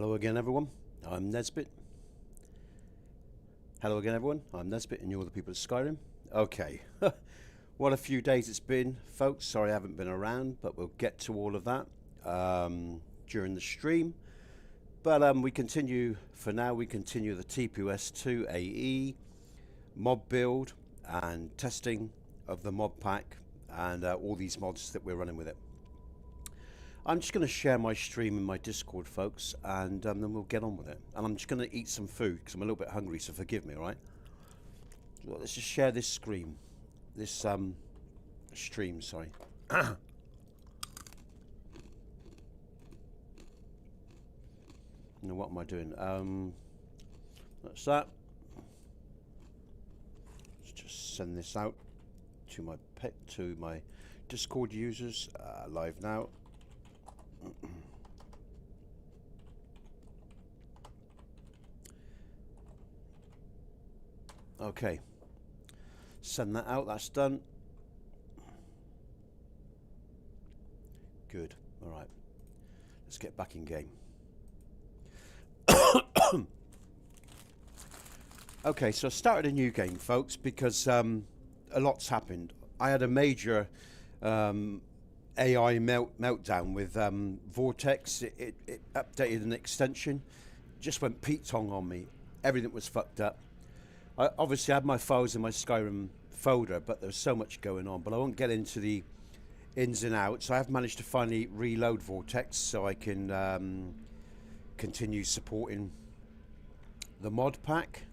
Hello again, everyone. I'm Nesbit. Hello again, everyone. I'm Nesbit, and you're the people of Skyrim. Okay, what a few days it's been, folks. Sorry I haven't been around, but we'll get to all of that during the stream. But we continue, for now, we continue the TPOS 2 AE mod build and testing of the mod pack and all these mods that we're running with it. I'm just going to share my stream in my Discord, folks, and then we'll get on with it. And I'm just going to eat some food because I'm a little bit hungry, so forgive me, all right? So let's just share this stream. Sorry. Now, what am I doing? That's that. Let's just send this out to my Discord users live now. Okay, send that out. That's done. Good. All right, let's get back in game. Okay, so I started a new game, folks, because a lot's happened. I had a major AI meltdown with Vortex. It updated an extension, just went Pete Tong on me. Everything was fucked up. I obviously had my files in my Skyrim folder, but there was so much going on. But I won't get into the ins and outs. I have managed to finally reload Vortex so I can continue supporting the mod pack.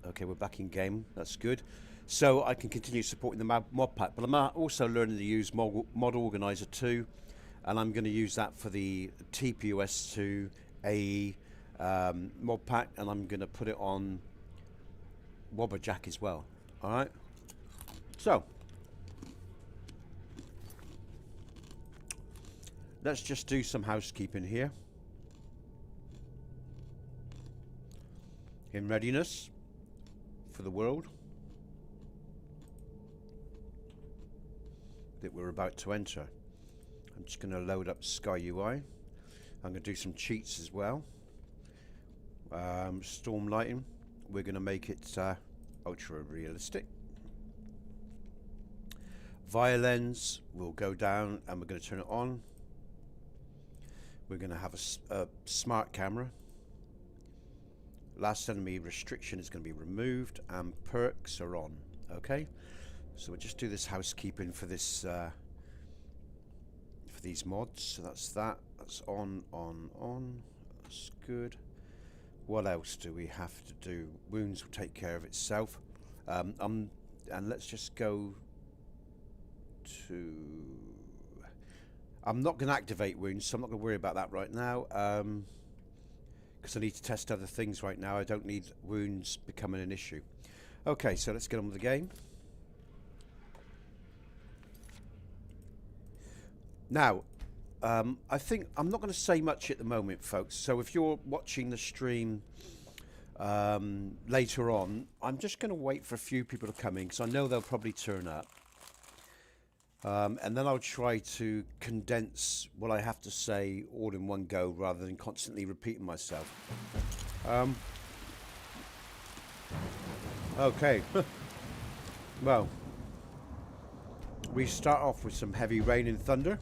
Okay, we're back in game. That's good. So I can continue supporting the mod pack, but I'm also learning to use mod organizer 2, and I'm going to use that for the TPOS 2 AE mod pack, and I'm going to put it on Wobberjack as well. All right. So let's just do some housekeeping here. In readiness for the world that we're about to enter. I'm just going to load up Sky UI. I'm going to do some cheats as well. Storm lighting, we're going to make it ultra realistic. Violence will go down and we're going to turn it on. We're going to have a smart camera. Last enemy restriction is going to be removed and perks are on. Okay, so we'll just do this housekeeping for this for these mods. So that's that. That's on. That's good. What else do we have to do? Wounds will take care of itself. And let's just go to... I'm not going to activate wounds, so I'm not going to worry about that right now. Because I need to test other things right now. I don't need wounds becoming an issue. Okay, so let's get on with the game. Now, I think I'm not going to say much at the moment, folks. So if you're watching the stream later on, I'm just going to wait for a few people to come in because I know they'll probably turn up. And then I'll try to condense what I have to say all in one go rather than constantly repeating myself. Okay. Well, we start off with some heavy rain and thunder.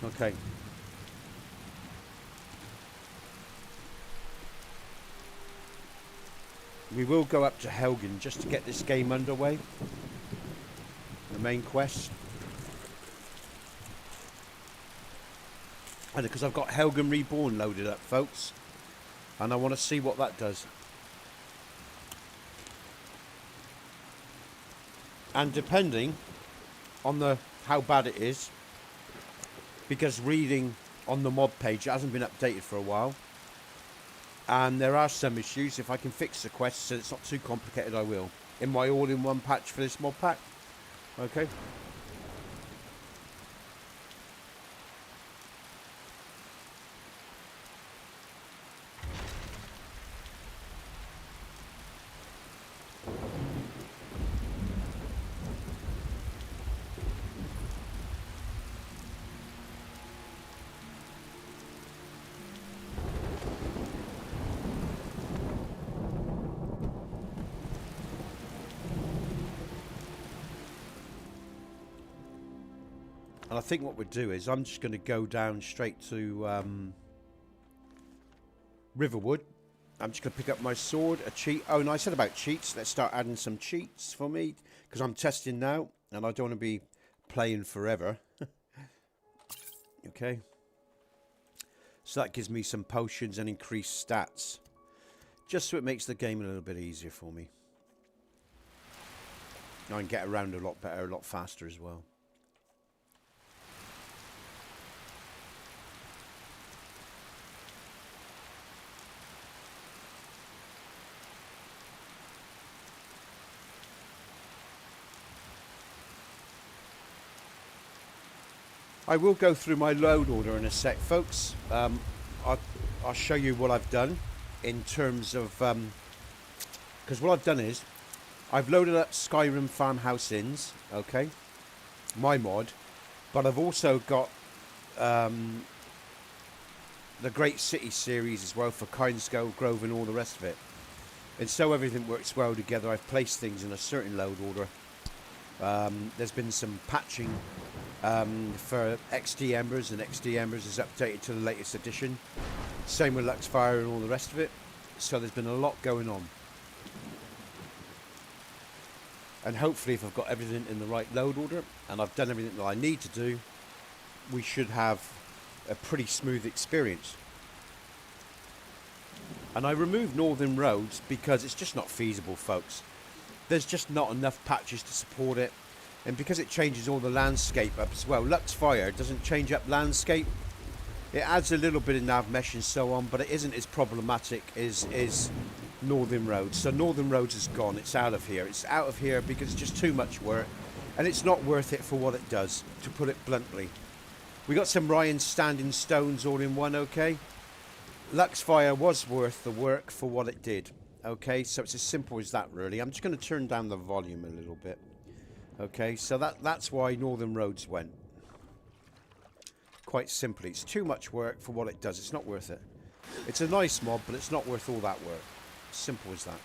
Okay. We will go up to Helgen just to get this game underway. The main quest. And because I've got Helgen Reborn loaded up, folks. And I want to see what that does. And depending on how bad it is, because reading on the mod page, it hasn't been updated for a while. And there are some issues. If I can fix the quest so it's not too complicated, I will. In my all-in-one patch for this mod pack. Okay. And I think what we'll do is I'm just going to go down straight to Riverwood. I'm just going to pick up my sword, a cheat. Oh, and I said about cheats. Let's start adding some cheats for me, because I'm testing now, and I don't want to be playing forever. Okay. So that gives me some potions and increased stats, just so it makes the game a little bit easier for me. I can get around a lot better, a lot faster as well. I will go through my load order in a sec, folks. I'll show you what I've done in terms of... because what I've done is, I've loaded up Skyrim Farmhouse Inns, okay? My mod. But I've also got the Great City series as well for Colinswrath, Grove and all the rest of it. And so everything works well together. I've placed things in a certain load order. There's been some patching for XD Embers, and XD Embers is updated to the latest edition. Same with Luxfire and all the rest of it. So there's been a lot going on. And hopefully if I've got everything in the right load order and I've done everything that I need to do, we should have a pretty smooth experience. And I removed Northern Roads because it's just not feasible, folks. There's just not enough patches to support it. And because it changes all the landscape up as well. Luxfire doesn't change up landscape. It adds a little bit of nav mesh and so on, but it isn't as problematic as Northern Roads. So Northern Roads is gone. It's out of here. It's out of here because it's just too much work. And it's not worth it for what it does, to put it bluntly. We got some Ryan standing stones all in one, okay? Luxfire was worth the work for what it did. Okay, so it's as simple as that, really. I'm just going to turn down the volume a little bit. Okay, so that's why Northern Roads went. Quite simply, it's too much work for what it does. It's not worth it. It's a nice mod, but it's not worth all that work. Simple as that.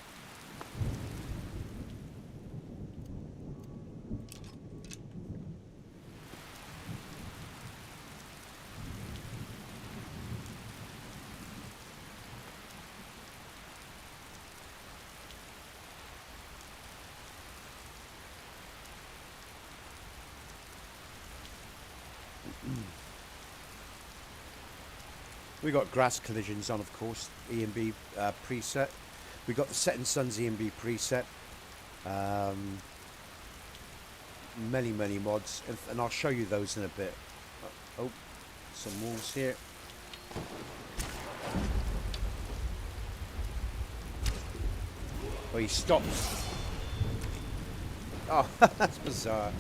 We got grass collisions on, of course, E&B preset. We got the Setting Sun's E&B preset. Many mods, and I'll show you those in a bit. Oh, some walls here. Oh, he stops. Oh, that's bizarre.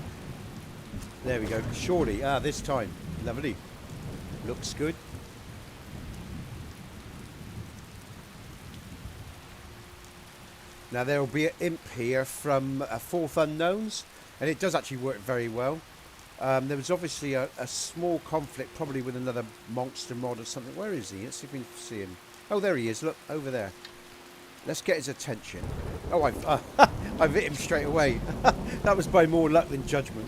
There we go. Surely, this time. Lovely. Looks good. Now there will be an imp here from Fourth Unknowns, and it does actually work very well. There was obviously a small conflict, probably with another monster mod or something. Where is he? Let's see if we can see him. Oh, there he is. Look, over there. Let's get his attention. Oh, I've hit him straight away. That was by more luck than judgment.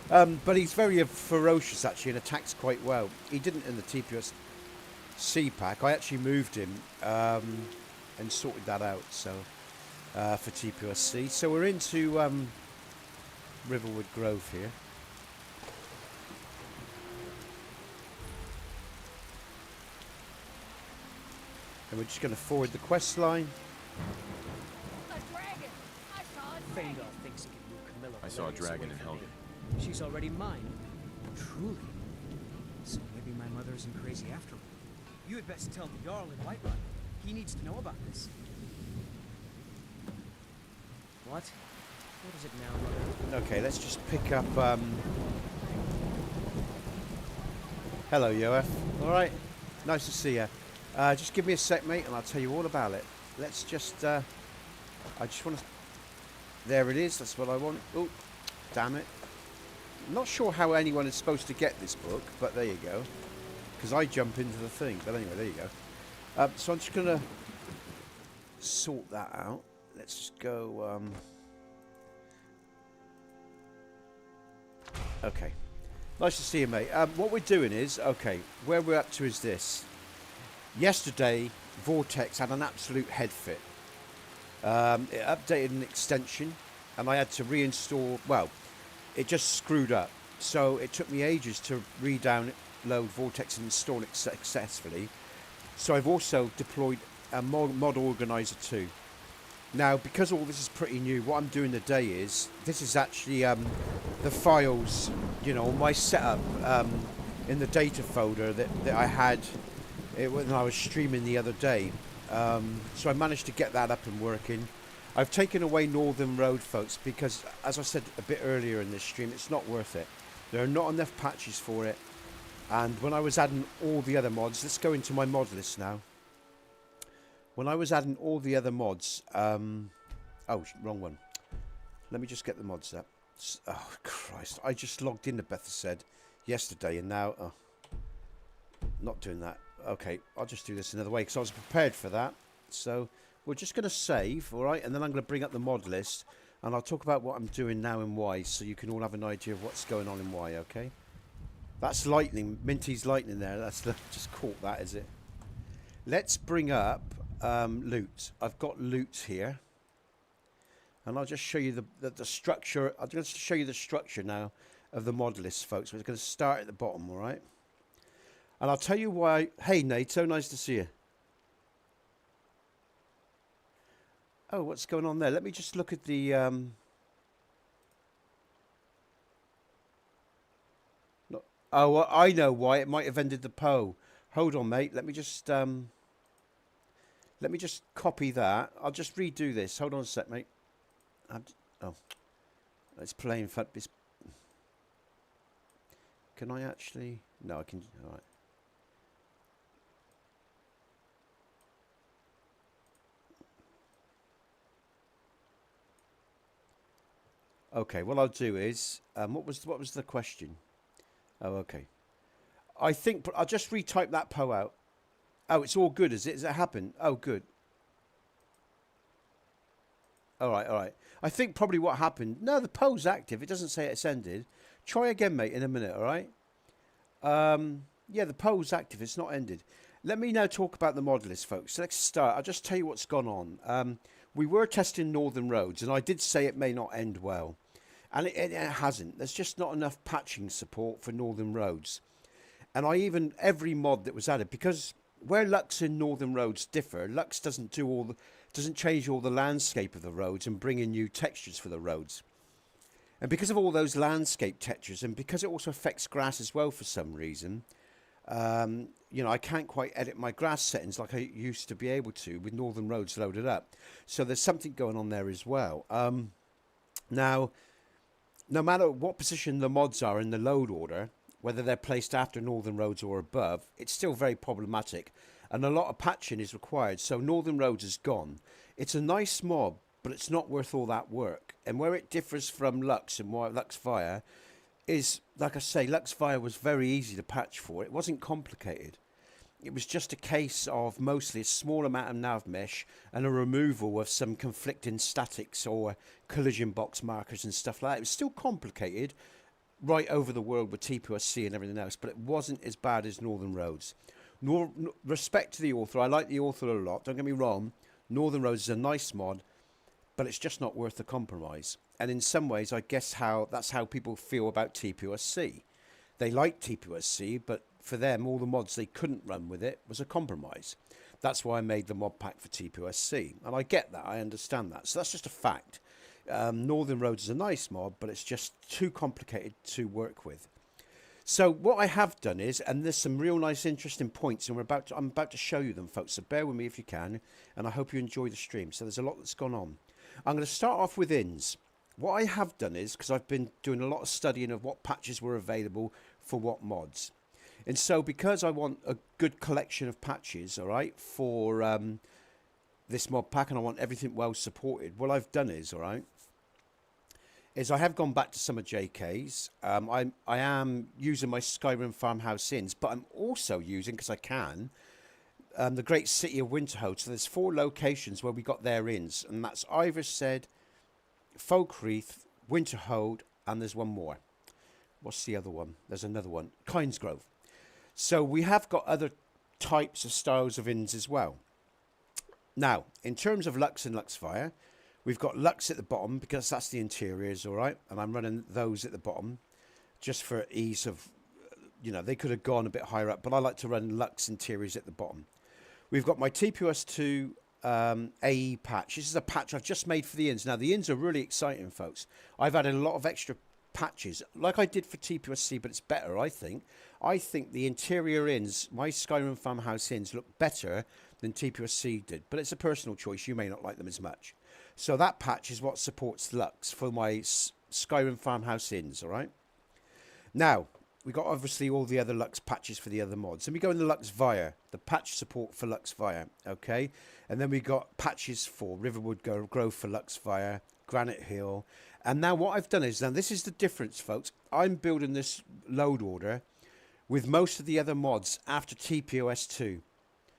But he's very ferocious, actually, and attacks quite well. He didn't in the TPOS C pack. I actually moved him. And sorted that out, so for TPOS. So we're into Riverwood Grove here. And we're just going to forward the quest line. A dragon! I saw a dragon! Fangol thinks he can move Camilla. I saw a dragon in Helgen. She's already mine. Truly. So maybe my mother isn't crazy after all. You had best tell the Jarl in Whiterun. He needs to know about this. What? What is it now, Mother? Okay, let's just pick up... Hello, Yoef. Alright, nice to see you. Just give me a sec, mate, and I'll tell you all about it. Let's just... I just want to... There it is, that's what I want. Oh, damn it. I'm not sure how anyone is supposed to get this book, but there you go. Because I jump into the thing. But anyway, there you go. So I'm just going to sort that out. Let's just go... Okay, Nice to see you, mate. What we're doing is, okay, where we're up to is this. Yesterday, Vortex had an absolute head fit. It updated an extension, and I had to reinstall, well, it just screwed up. So it took me ages to re-download Vortex and install it successfully. So I've also deployed a mod organizer too. Now, because all this is pretty new, what I'm doing today is, this is actually the files, you know, my setup in the data folder that I had when I was streaming the other day. So I managed to get that up and working. I've taken away Northern Road, folks, because, as I said a bit earlier in this stream, it's not worth it. There are not enough patches for it. And when I was adding all the other mods, let's go into my mod list now. When I was adding all the other mods, oh, wrong one. Let me just get the mods up. Oh, Christ. I just logged into Bethesda yesterday, and now, oh, not doing that. Okay, I'll just do this another way, because I was prepared for that. So, we're just going to save, all right? And then I'm going to bring up the mod list, and I'll talk about what I'm doing now and why, so you can all have an idea of what's going on and why, okay? That's lightning, Minty's lightning there. That's just caught that, is it? Let's bring up loot. I've got loot here, and I'll just show you the structure. I'm going to show you the structure now of the mod list, folks. We're going to start at the bottom, all right? And I'll tell you why. Hey, Nate, so nice to see you. Oh, what's going on there? Let me just look at the oh, well, I know why. It might have ended the PO. Hold on, mate. Let me just copy that. I'll just redo this. Hold on a sec, mate. Oh, it's playing. Can I actually? No, I can. All right. Okay. What I'll do is, what was the question? Oh, okay. I think I'll just retype that PO out. Oh, it's all good, is it? Has it happened? Oh, good. All right, all right. I think probably what happened... No, the PO's active. It doesn't say it's ended. Try again, mate, in a minute, all right? Yeah, the PO's active. It's not ended. Let me now talk about the mod list, folks. So let's start. I'll just tell you what's gone on. We were testing Northern Roads, and I did say it may not end well. And it hasn't. There's just not enough patching support for Northern Roads. And every mod that was added, because where Lux and Northern Roads differ, Lux doesn't change all the landscape of the roads and bring in new textures for the roads. And because of all those landscape textures, and because it also affects grass as well for some reason, you know, I can't quite edit my grass settings like I used to be able to with Northern Roads loaded up. So there's something going on there as well. Now, no matter what position the mods are in the load order, whether they're placed after Northern Roads or above, it's still very problematic. And a lot of patching is required. So Northern Roads is gone. It's a nice mod, but it's not worth all that work. And where it differs from Lux and Lux Fire is, like I say, Lux Fire was very easy to patch for. It wasn't complicated. It was just a case of mostly a small amount of nav mesh and a removal of some conflicting statics or collision box markers and stuff like that. It was still complicated right over the world with TPOS and everything else, but it wasn't as bad as Northern Roads. Respect to the author. I like the author a lot. Don't get me wrong. Northern Roads is a nice mod, but it's just not worth the compromise. And in some ways, I guess that's how people feel about TPOS. They like TPOS, but for them, all the mods they couldn't run with it was a compromise. That's why I made the mod pack for TPOS. And I get that. I understand that. So that's just a fact. Northern Roads is a nice mod, but it's just too complicated to work with. So what I have done is, and there's some real nice interesting points, and I'm about to show you them, folks, so bear with me if you can, and I hope you enjoy the stream. So there's a lot that's gone on. I'm going to start off with ins. What I have done is, because I've been doing a lot of studying of what patches were available for what mods. And so because I want a good collection of patches, all right, for this mod pack, and I want everything well supported, what I've done is, all right, is I have gone back to some of JK's. I am using my Skyrim farmhouse inns, but I'm also using, because I can, the great city of Winterhold. So there's 4 locations where we got their inns, and that's Iverstead, Folkreath, Winterhold, and there's one more. what's the other one? There's another one, Colinswrath. So we have got other types of styles of inns as well. Now, in terms of Lux and Luxfire, we've got Lux at the bottom because that's the interiors, all right? And I'm running those at the bottom just for ease of, you know, they could have gone a bit higher up, but I like to run Lux interiors at the bottom. We've got my TPOS 2 AE patch. This is a patch I've just made for the inns. Now, the inns are really exciting, folks. I've added a lot of extra patches, like I did for TPOS-C, but it's better, I think. I think the interior inns, my Skyrim farmhouse inns, look better than TPOS-C did, but it's a personal choice. You may not like them as much. So that patch is what supports Lux for my Skyrim farmhouse inns, all right? Now, we got obviously all the other Lux patches for the other mods. And we go in the Luxfire, the patch support for Luxfire, okay? And then we got patches for Riverwood Grove for Luxfire, Granite Hill. And now what I've done is, now this is the difference, folks. I'm building this load order with most of the other mods after TPOS 2.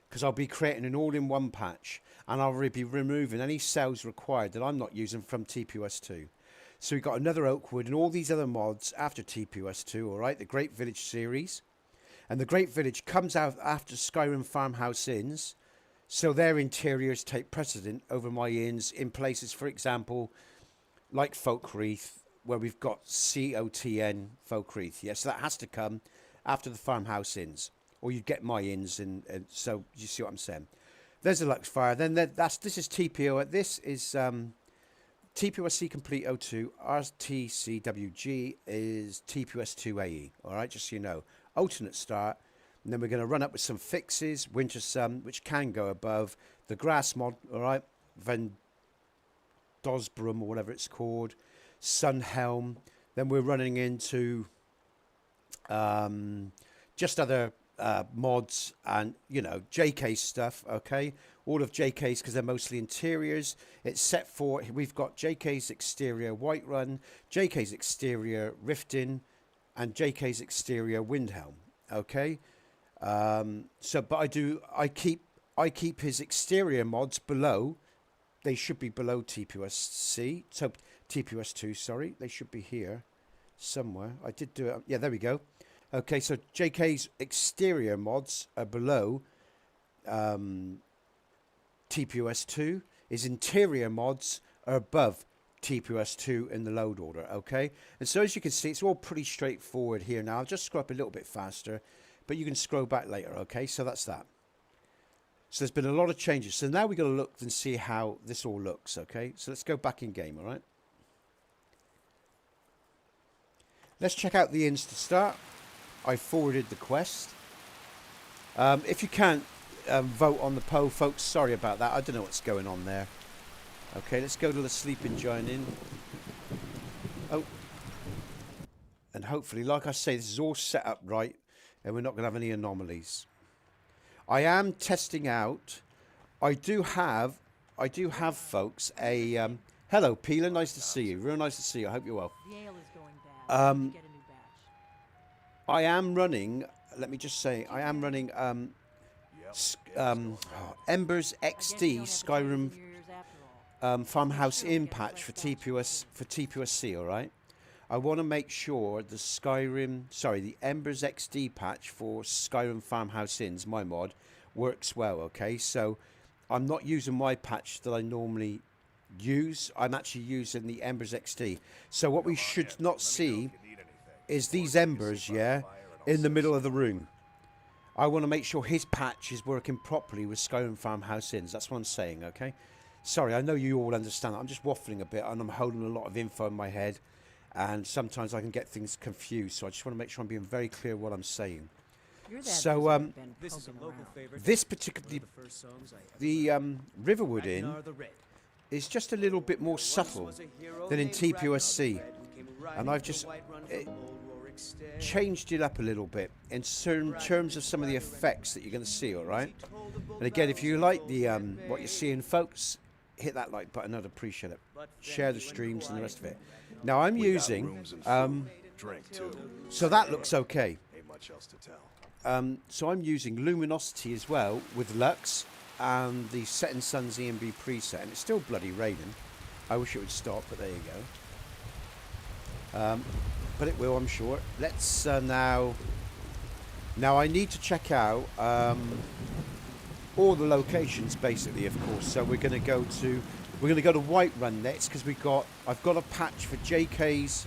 Because I'll be creating an all-in-one patch. And I'll be removing any cells required that I'm not using from TPOS 2. So we've got another Oakwood and all these other mods after TPOS 2, all right? The Great Village series. And the Great Village comes out after Skyrim Farmhouse Inns. So their interiors take precedent over my inns in places, for example, like Folkreath, where we've got COTN Folkreath. Yes, so that has to come after the Farmhouse Inns. Or you get my inns, and so you see what I'm saying. There's a Luxfire. Then this is TPO. This is TPOS-C Complete 02. RTCWG is TPOS 2AE. All right, just so you know. Alternate start. And then we're going to run up with some fixes. Winter Sun, which can go above. The Grass mod, all right. Van Dosbrum, or whatever it's called. Sunhelm. Then we're running into just other mods and, you know, JK stuff, okay? All of JK's, because they're mostly interiors. It's set for, we've got JK's exterior Whiterun, JK's exterior Riften, and JK's exterior Windhelm, okay? But I keep his exterior mods below. They should be below TPOS-C, so TPOS-2, sorry. They should be here somewhere. I did do it. Yeah, there we go. Okay, so JK's exterior mods are below TPOS-2. His interior mods are above TPOS-2 in the load order, okay? And so as you can see, it's all pretty straightforward here now. I'll just scroll up a little bit faster, but you can scroll back later, okay? So that's that. So there's been a lot of changes. So now we've got to look and see how this all looks, okay? So let's go back in game, all right? Let's check out the inns to start. I forwarded the quest. If you can't vote on the poll, folks, sorry about that. I don't know what's going on there. Okay, let's go to the Sleeping Giant Inn. Oh. And hopefully, like I say, this is all set up right, and we're not going to have any anomalies. I am testing out. I do have, folks, a... hello, Peeler. Nice to see you. Real nice to see you. I hope you're well. The ale is going bad. Get a new batch. I am running, let me just say, I am running Embers XD Skyrim Farmhouse Inn patch for TPOS-C, all right? I want to make sure the Embers XD patch for Skyrim Farmhouse Inns, my mod, works well, okay? So I'm not using my patch that I normally use. I'm actually using the Embers XD. So what we should not see is these embers, yeah, in the middle of the room. I want to make sure his patch is working properly with Skyrim Farmhouse Inns. That's what I'm saying, okay? Sorry, I know you all understand that. I'm just waffling a bit, and I'm holding a lot of info in my head, and sometimes I can get things confused, so I just want to make sure I'm being very clear what I'm saying. So, this particularly, the Riverwood Inn is just a little bit more subtle than in TPOS-C. And I've just changed it up a little bit in terms of some of the effects that you're going to see, all right? And again, if you like the what you're seeing, folks, hit that like button. I'd appreciate it. Share the streams and the rest of it. Now, I'm using... so that looks okay. So I'm using Luminosity as well with Lux and the Setting Sun's EMB preset. And it's still bloody raining. I wish it would stop, but there you go. but it will, I'm sure. Let's now I need to check out all the locations, basically, of course. So we're going to go to Whiterun next, because I've got a patch for JK's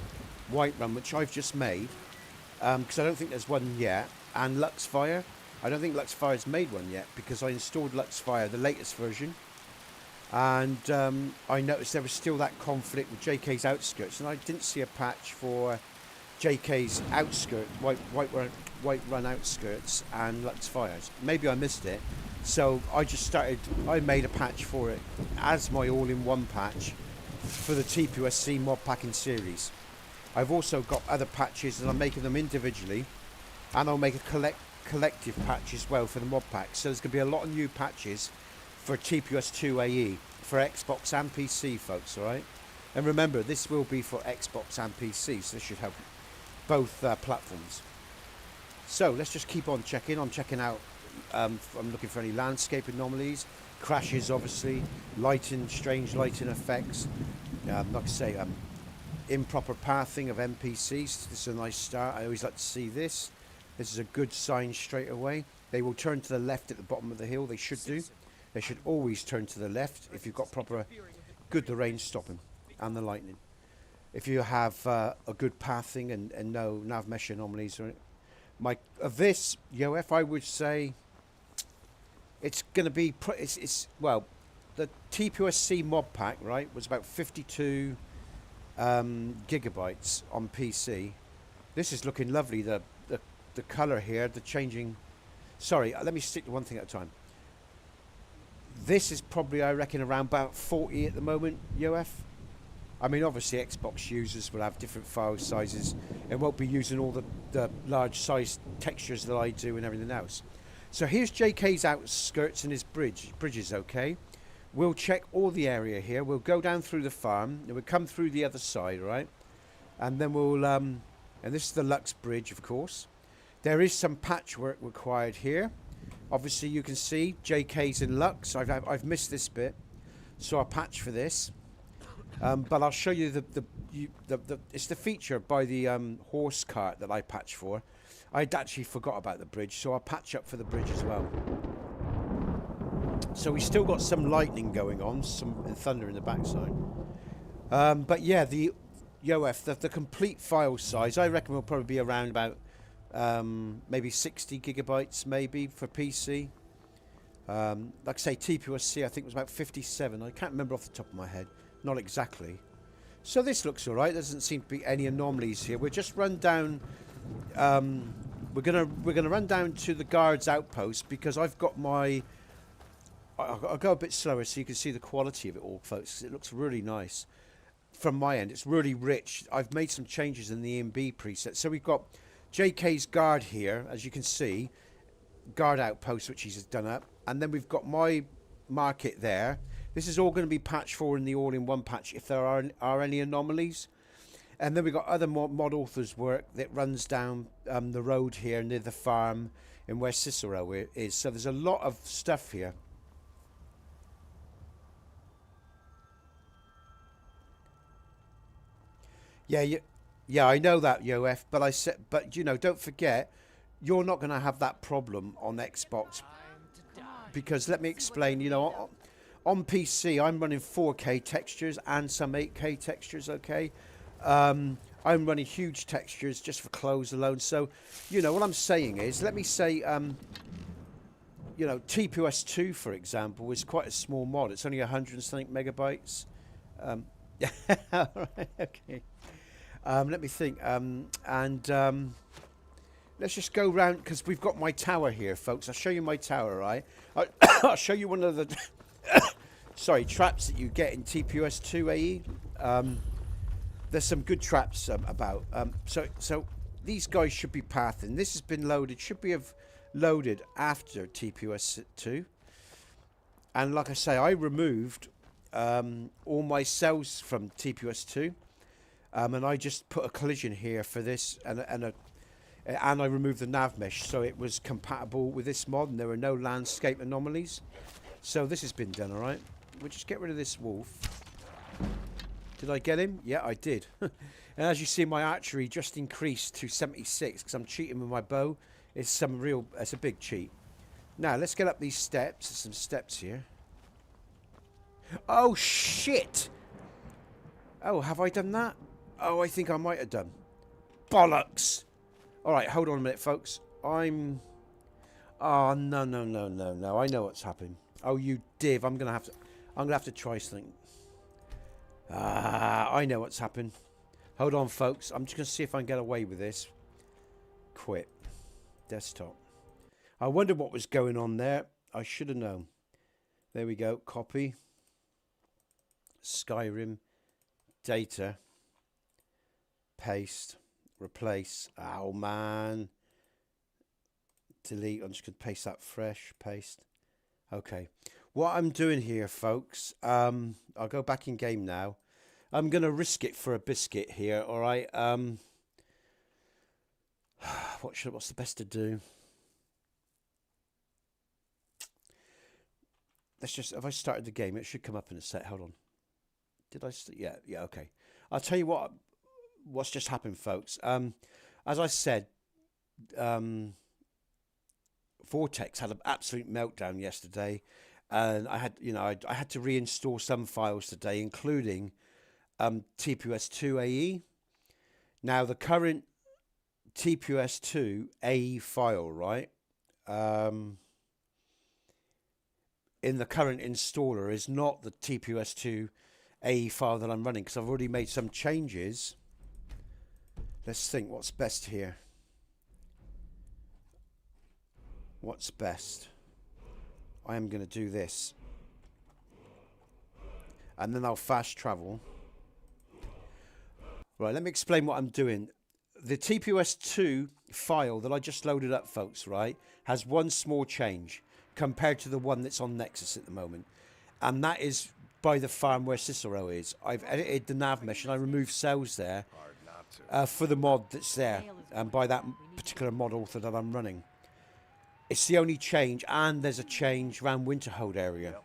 Whiterun, which I've just made, because I don't think there's one yet. And Luxfire, I don't think Luxfire's made one yet, because I installed Luxfire, the latest version, and I noticed there was still that conflict with JK's Outskirts, and I didn't see a patch for JK's Outskirts, Whiterun Outskirts and Luxfires. Maybe I missed it. So I made a patch for it as my all-in-one patch for the TPOS mod packing series. I've also got other patches, and I'm making them individually, and I'll make a collective patch as well for the mod pack. So there's going to be a lot of new patches for TPOS 2 AE for Xbox and PC, folks, alright? And remember, this will be for Xbox and PC, so this should help both platforms. So let's just keep on checking. I'm checking out, I'm looking for any landscape anomalies, crashes obviously, strange lighting effects, like I say, improper pathing of NPCs. This is a nice start. I always like to see this. This is a good sign straight away. They will turn to the left at the bottom of the hill. They should do. They should always turn to the left if you've got the rain stopping and the lightning. If you have a good pathing and no nav mesh anomalies or this YoF, I would say it's going to be well, the TPOS mod pack, right, was about 52 gigabytes on PC. This is looking lovely. The color here, the changing. Sorry, let me stick to one thing at a time. This is probably, I reckon, around about 40 at the moment, YoF. I mean, obviously Xbox users will have different file sizes and won't be using all the large size textures that I do and everything else. So here's JK's Outskirts and his bridges, okay? We'll check all the area here. We'll go down through the farm and we'll come through the other side, right? And then we'll, and this is the Lux Bridge, of course. There is some patchwork required here. Obviously you can see JK's in Lux. I've missed this bit, so I'll patch for this. But I'll show you it's the feature by the horse cart that I patched for. I'd actually forgot about the bridge, so I'll patch up for the bridge as well. So we still got some lightning going on, some thunder in the backside. But yeah, the YoF, the complete file size, I reckon will probably be around about maybe 60 gigabytes maybe for PC. Like I say, TPOS I think was about 57. I can't remember off the top of my head. Not exactly. So this looks alright. There doesn't seem to be any anomalies here. We'll just run down. We're gonna run down to the guards outpost, because I've got my. I'll go a bit slower so you can see the quality of it all, folks. 'Cause it looks really nice from my end. It's really rich. I've made some changes in the EMB preset. So we've got JK's guard here, as you can see, guard outpost, which he's done up, and then we've got my market there. This is all going to be patched for in the all-in-one patch if there are any anomalies. And then we've got other mod authors' work that runs down the road here near the farm and where Cicero is. So there's a lot of stuff here. Yeah, I know that, YoF, but you know, don't forget, you're not going to have that problem on Xbox, because let me explain. You know, on PC, I'm running 4K textures and some 8K textures, okay? I'm running huge textures just for clothes alone. So, you know, what I'm saying is, let me say, you know, TPOS 2, for example, is quite a small mod. It's only 100 and something megabytes. Yeah, all right, okay. Let me think. Let's just go round, because we've got my tower here, folks. I'll show you my tower, right? I'll show you one of the sorry, traps that you get in TPOS 2 AE. There's some good traps about. So these guys should be pathing. This has been loaded. Should be loaded after TPOS 2. And like I say, I removed all my cells from TPOS 2. And I just put a collision here for this, and I removed the nav mesh, so it was compatible with this mod, and there were no landscape anomalies. So this has been done, all right. We'll just get rid of this wolf. Did I get him? Yeah, I did. And as you see, my archery just increased to 76 because I'm cheating with my bow. It's a big cheat. Now, let's get up these steps. There's some steps here. Oh, shit! Oh, have I done that? Oh, I think I might have done. Bollocks! Alright, hold on a minute, folks. Oh, no. I know what's happened. Oh, you div. I'm gonna have to try something. I know what's happened. Hold on, folks. I'm just gonna see if I can get away with this. Quit. Desktop. I wonder what was going on there. I should have known. There we go. Copy. Skyrim. Data. Paste. Replace. Oh, man. Delete. I'm just going to paste that fresh. Paste. Okay. What I'm doing here, folks, I'll go back in game now. I'm going to risk it for a biscuit here, all right? What's the best to do? Let's just, have I started the game? It should come up in a sec. Hold on. Did I? Yeah, okay. I'll tell you what's just happened, folks. As I said, Vortex had an absolute meltdown yesterday, and I had to reinstall some files today, including TPOS2 AE. Now the current TPOS2 AE file, right? In the current installer is not the TPOS2 AE file that I'm running, because I've already made some changes. Let's think what's best here. What's best? I am going to do this. And then I'll fast travel. Right, let me explain what I'm doing. The TPOS2 file that I just loaded up, folks, right, has one small change compared to the one that's on Nexus at the moment. And that is by the farm where Cicero is. I've edited the nav mesh and I removed cells there for the mod that's there, and by that particular mod author that I'm running. It's the only change, and there's a change around Winterhold area.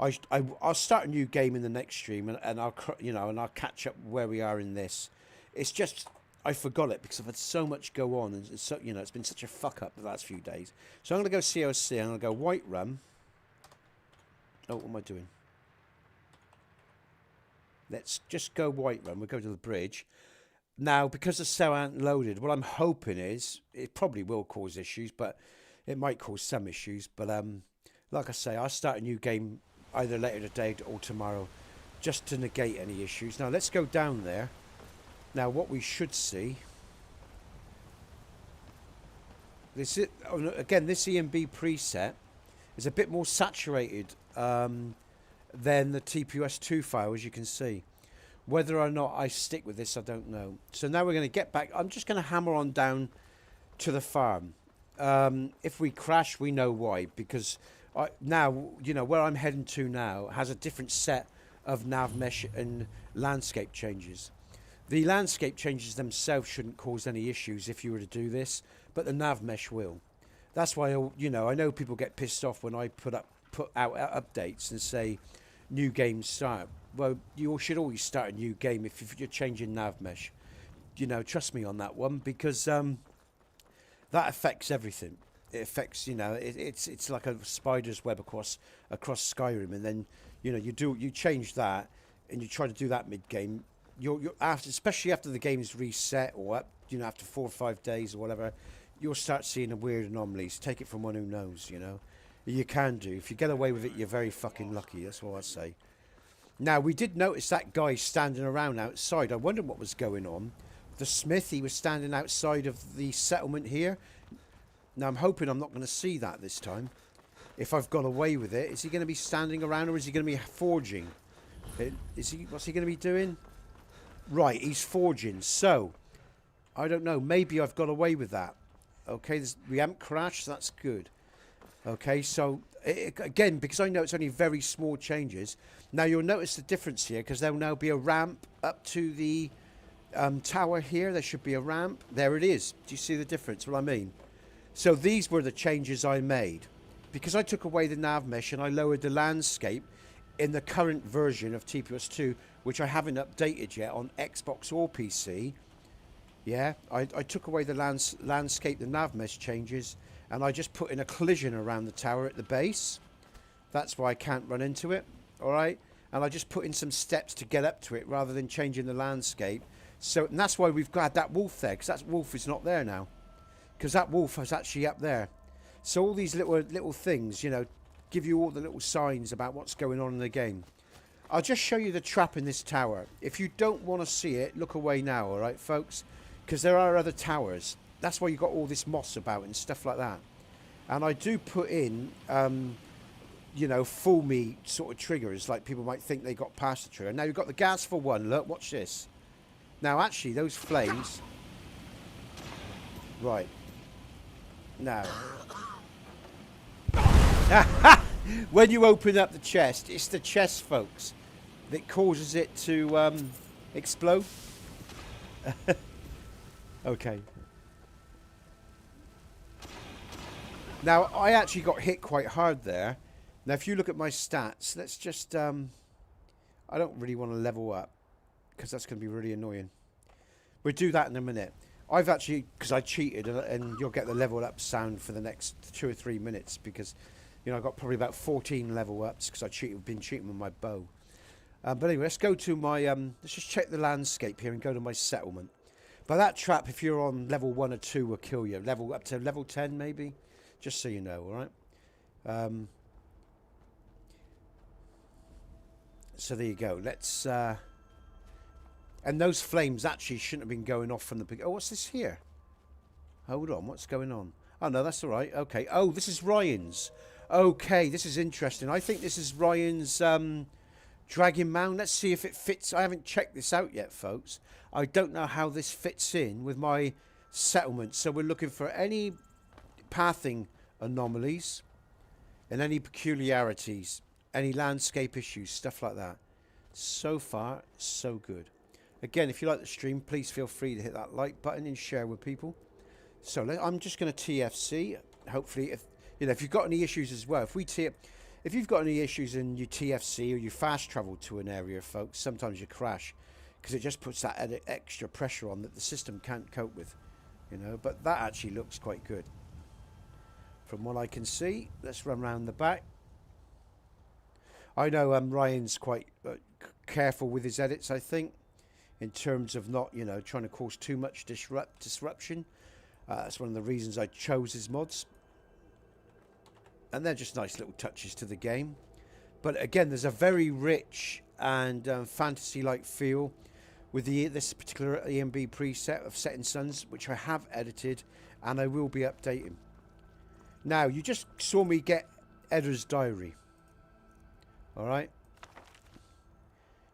I'll start a new game in the next stream, and I'll catch up where we are in this. It's just I forgot it because I've had so much go on, and it's been such a fuck up the last few days. So I'm gonna go COC. I'm gonna go Whiterun. Oh, what am I doing? Let's just go Whiterun. We'll go to the bridge. Now, because the cell ain't loaded, what I'm hoping is, it probably will cause issues, but it might cause some issues. But like I say, I'll start a new game either later today or tomorrow, just to negate any issues. Now, let's go down there. Now, what we should see... Again, this EMB preset is a bit more saturated than the TPOS2 file, as you can see. Whether or not I stick with this, I don't know. So now we're going to get back. I'm just going to hammer on down to the farm. If we crash, we know why. Because now, where I'm heading to now has a different set of nav mesh and landscape changes. The landscape changes themselves shouldn't cause any issues if you were to do this, but the nav mesh will. That's why, I know people get pissed off when I put out updates and say new game start. Well, you should always start a new game if you're changing nav mesh. Trust me on that one, because that affects everything. It affects, it's like a spider's web across Skyrim, and then you change that and you try to do that mid game. You're especially after the game's reset or up, after 4 or 5 days or whatever, you'll start seeing the weird anomalies. Take it from one who knows, You can do. If you get away with it, you're very fucking lucky. That's what I say. Now, we did notice that guy standing around outside. I wondered what was going on. The smith, he was standing outside of the settlement here. Now, I'm hoping I'm not going to see that this time. If I've got away with it, is he going to be standing around, or is he going to be forging? What's he going to be doing? Right, he's forging. So, I don't know. Maybe I've got away with that. Okay, we haven't crashed. So that's good. Okay, so again, because I know it's only very small changes. Now you'll notice the difference here, because there'll now be a ramp up to the tower here. There should be a ramp. There it is. Do you see the difference? What I mean? So these were the changes I made, because I took away the nav mesh and I lowered the landscape in the current version of TPOS2 which I haven't updated yet on Xbox or PC. Yeah, I took away the landscape, the nav mesh changes, and I just put in a collision around the tower at the base. That's why I can't run into it, all right? And I just put in some steps to get up to it rather than changing the landscape. So, and that's why we've got that wolf there, because that wolf is not there now. Because that wolf is actually up there. So all these little things, you know, give you all the little signs about what's going on in the game. I'll just show you the trap in this tower. If you don't want to see it, look away now, all right, folks? Because there are other towers. That's why you got all this moss about and stuff like that. And I do put in, you know, fool me sort of triggers, like people might think they got past the trigger. Now you've got the gas for one. Look, watch this. Now, actually, those flames... Right. Now... when you open up the chest, it's the chest, folks, that causes it to explode. Okay. Now, I actually got hit quite hard there. Now, if you look at my stats, let's just... I don't really want to level up, because that's going to be really annoying. We'll do that in a minute. I've actually... Because I cheated, and you'll get the level up sound for the next 2 or 3 minutes, because... You know, I got probably about 14 level ups because been cheating with my bow. But anyway, let's go to my... let's just check the landscape here and go to my settlement. But that trap, if you're on level 1 or 2, will kill you. Up to level 10, maybe. Just so you know, all right? So there you go. Let's... and those flames actually shouldn't have been going off from the beginning. Oh, what's this here? Hold on, what's going on? Oh, no, that's all right. Okay. Oh, this is Ryan's. Okay, this is interesting. I think this is Ryan's Dragon Mound. Let's see if it fits. I haven't checked this out yet, folks. I don't know how this fits in with my settlement. So we're looking for any pathing anomalies and any peculiarities, any landscape issues, stuff like that. So far, so good. Again, if you like the stream, please feel free to hit that like button and share with people. So I'm just going to TFC. Hopefully, if you've got any issues as well, if you've got any issues in your TFC or you fast travel to an area, folks, sometimes you crash because it just puts that extra pressure on that the system can't cope with, you know. But that actually looks quite good from what I can see. Let's run around the back. I know Ryan's quite careful with his edits, I think, in terms of not, you know, trying to cause too much disruption. That's one of the reasons I chose his mods. And they're just nice little touches to the game. But again, there's a very rich and fantasy-like feel with this particular EMB preset of Setting Suns, which I have edited and I will be updating. Now, you just saw me get Edda's diary. Alright?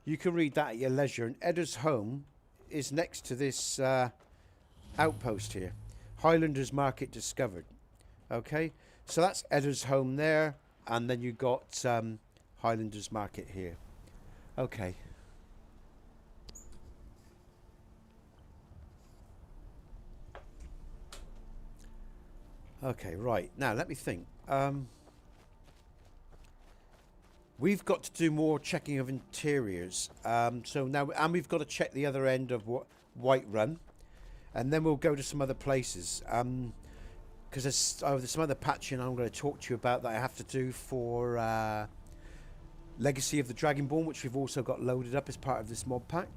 You can read that at your leisure. And Edda's home is next to this outpost here. Highlanders Market discovered. Okay, so that's Edda's home there, and then you got Highlanders Market here. Okay. Okay, right. Now let me think. We've got to do more checking of interiors. So now, and we've got to check the other end of Whiterun. And then we'll go to some other places. Because there's some other patching I'm going to talk to you about that I have to do for Legacy of the Dragonborn, which we've also got loaded up as part of this mod pack.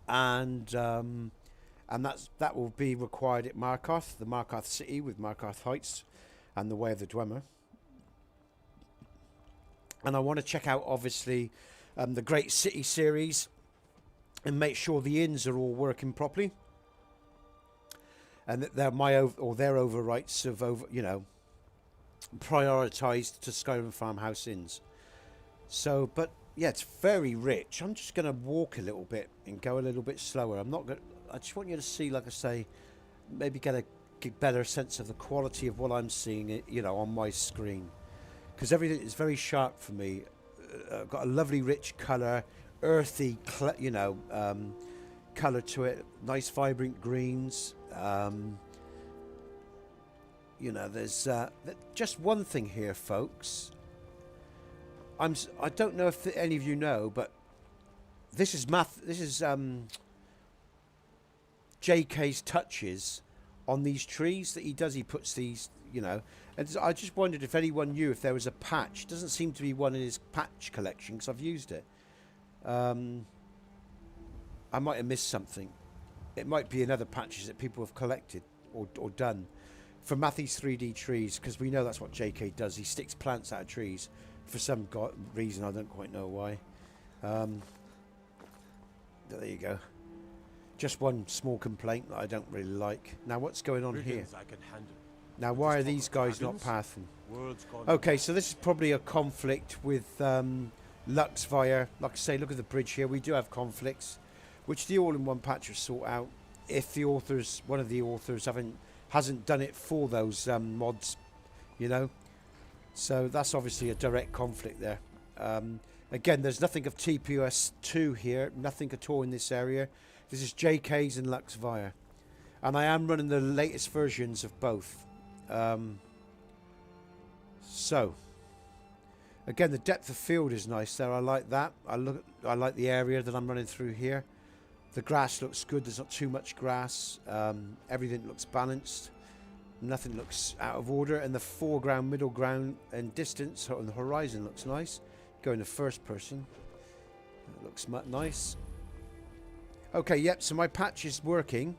And that will be required at Markarth, the Markarth City with Markarth Heights and the Way of the Dwemer. And I want to check out, obviously, the Great City series and make sure the inns are all working properly. And that their overrights have prioritised to Skyrim Farmhouse inns. So, but yeah, it's very rich. I'm just going to walk a little bit and go a little bit slower. I just want you to see, like I say, maybe get a better sense of the quality of what I'm seeing, you know, on my screen. Because everything is very sharp for me. Got a lovely, rich colour, earthy, colour to it. Nice, vibrant greens. You know, there's just one thing here, folks. I don't know if any of you know, but this is JK's touches on these trees that he does. He puts these, you know, and I just wondered if anyone knew if there was a patch. Doesn't seem to be one in his patch collection because I've used it. I might have missed something. It might be in other patches that people have collected or done for Matthew's 3D trees, because we know that's what JK does. He sticks plants out of trees for some reason. I don't quite know why. There you go. Just one small complaint that I don't really like. Now, what's going on here? Now, why are these guys not pathing? Okay, so this is probably a conflict with Luxvire. Like I say, look at the bridge here. We do have conflicts, which the all-in-one patch will sort out if the authors, one of the authors, hasn't done it for those mods, you know. So that's obviously a direct conflict there. Again, there's nothing of TPOS 2 here, nothing at all in this area. This is JK's and Luxvire, and I am running the latest versions of both. So again, the depth of field is nice there. I like that. I like the area that I'm running through here. The grass looks good. There's not too much grass. Everything looks balanced. Nothing looks out of order. And the foreground, middle ground, and distance on the horizon looks nice. Going to first person. That looks nice. Okay, yep. So my patch is working.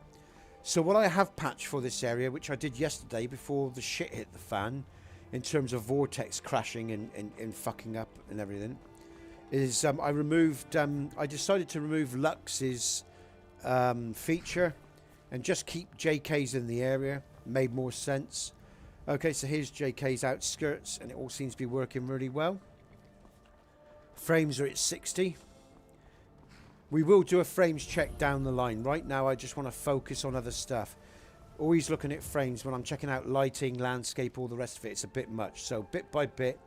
So what I have patched for this area, which I did yesterday before the shit hit the fan, in terms of vortex crashing and fucking up and everything, is I decided to remove Lux's feature and just keep JK's in the area. Made more sense. Okay, so here's JK's outskirts, and it all seems to be working really well. Frames are at 60. We will do a frames check down the line. Right now I just want to focus on other stuff. Always looking at frames when I'm checking out lighting, landscape, all the rest of it. It's a bit much. So bit by bit,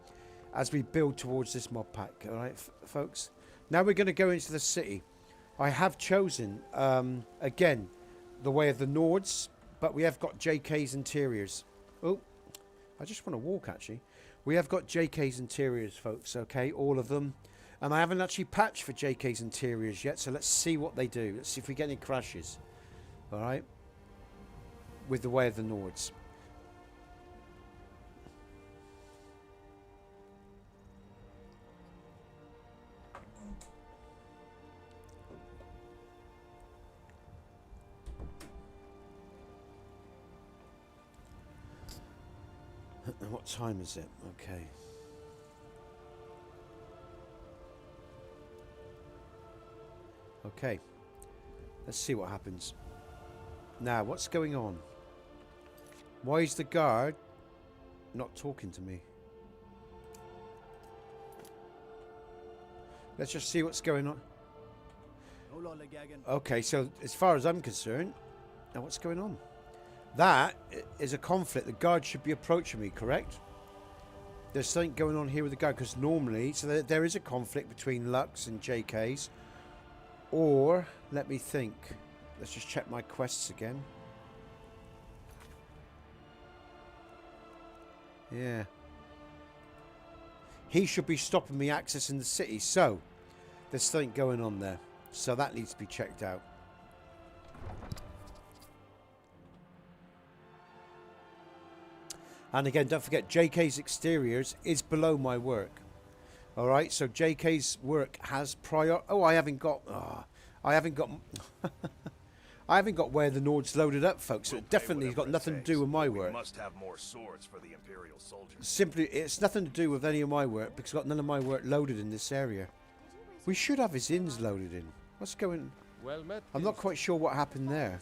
as we build towards this mod pack. All right, folks. Now we're going to go into the city. I have chosen, again, the way of the Nords, but we have got JK's interiors. Oh, I just want to walk, actually. We have got JK's interiors, folks, okay? All of them. And I haven't actually patched for JK's interiors yet, so let's see what they do. Let's see if we get any crashes. All right? With the way of the Nords. What time is it? Okay. Okay. Let's see what happens. Now, what's going on? Why is the guard not talking to me? Let's just see what's going on. Okay, so as far as I'm concerned, now what's going on? That is a conflict. The guard should be approaching me, correct? There's something going on here with the guard, because normally, so there is a conflict between Lux and JK's. Or, let me think. Let's just check my quests again. Yeah. He should be stopping me accessing the city. So, there's something going on there. So that needs to be checked out. And again, don't forget, JK's exteriors is below my work. Alright, so JK's work has prior... Oh, I haven't got... I haven't got... I haven't got where the Nord's loaded up, folks. So it definitely got nothing to do with my work. We must have more swords for the Imperial soldiers. Simply, it's nothing to do with any of my work, because I've got none of my work loaded in this area. We should have his inns loaded in. What's going... Well met. I'm not quite sure what happened there.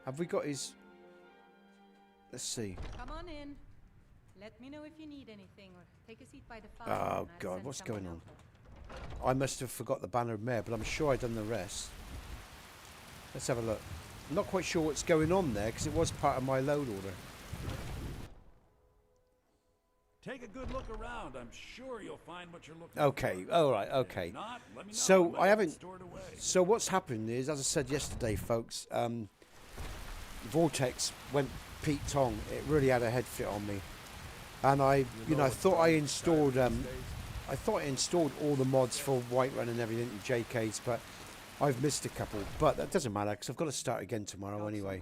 Have we got his... Let's see. Come on in. Let me know if you need anything, or take a seat by the fire. Oh God, what's going on? I must have forgot the banner of mare, but I'm sure I've done the rest. Let's have a look. I'm not quite sure what's going on there, because it was part of my load order. Take a good look around. I'm sure you'll find what you're looking for. Okay, alright, okay. Not, let me know. So, I haven't... Stored away. So what's happened is, as I said yesterday, folks, Vortex went Pete Tong. It really had a head fit on me. And I thought I installed I thought I installed all the mods for Whiterun and everything in JK's, but I've missed a couple. But that doesn't matter because I've got to start again tomorrow anyway.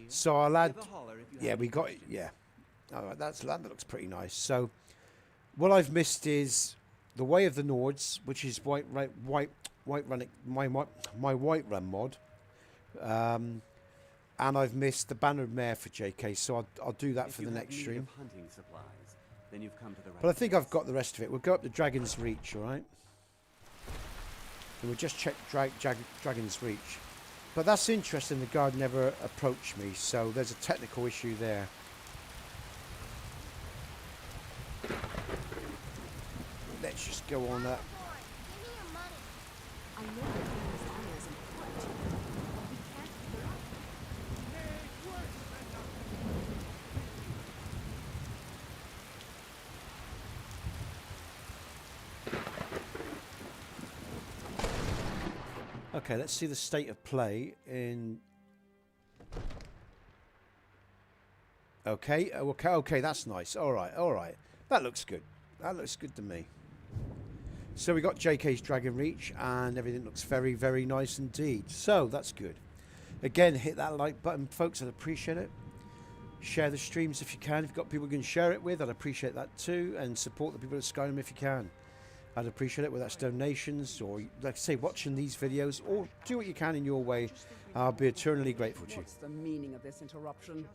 So I'll add. Yeah, we got it. Yeah, all right, that looks pretty nice. So what I've missed is the Way of the Nords, which is Whiterun, my Whiterun mod. And I've missed the Bannered Mare for JK, so I'll do that for the next stream. But I think I've got the rest of it. We'll go up to Dragon's Reach, all right? And we'll just check Dragon's Reach. But that's interesting, the guard never approached me, so there's a technical issue there. Let's just go on that. Okay, let's see the state of play in... Okay, okay, that's nice. All right. That looks good. That looks good to me. So we got JK's Dragon Reach, and everything looks very, very nice indeed. So that's good. Again, hit that like button, folks. I'd appreciate it. Share the streams if you can. If you've got people you can share it with, I'd appreciate that too. And support the people of Skyrim if you can. I'd appreciate it, whether that's donations or, like I say, watching these videos, or do what you can in your way. I'll be eternally grateful to you. What's the meaning of this interruption?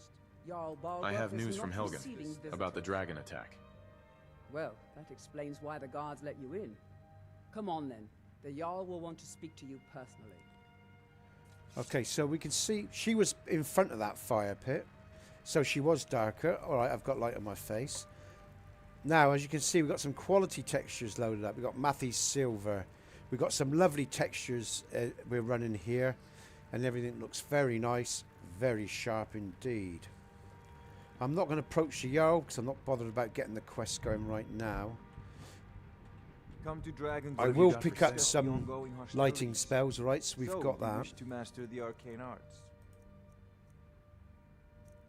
Jarl I have Balgruuf is news not from Helgen receiving about the visitors. dragon attack. Well, that explains why the guards let you in. Come on then. The Jarl will want to speak to you personally. Okay, so we can see she was in front of that fire pit. So she was darker. All right, I've got light on my face. Now, as you can see, we've got some quality textures loaded up. We've got Matthys Silver. We've got some lovely textures we're running here. And everything looks very nice, very sharp indeed. I'm not going to approach the Jarl because I'm not bothered about getting the quest going right now. Come to Dragon I will pick up some lighting spells, right? So we've got that. Wish to master the arcane arts.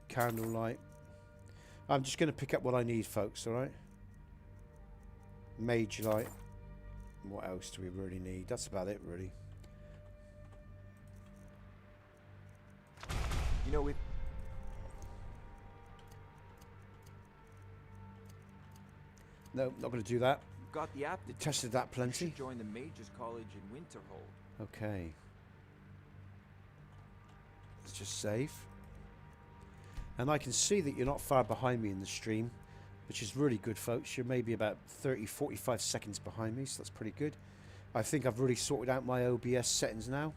Candlelight. I'm just going to pick up what I need, folks, alright? Mage light. What else do we really need? That's about it, really. You know, it. No, not going to do that. Got the aptitude. Tested that You plenty. should join the Mages College in Winterhold. Okay. Let's just save. And I can see that you're not far behind me in the stream, which is really good, folks. You're maybe about 30, 45 seconds behind me, so that's pretty good. I think I've really sorted out my OBS settings now.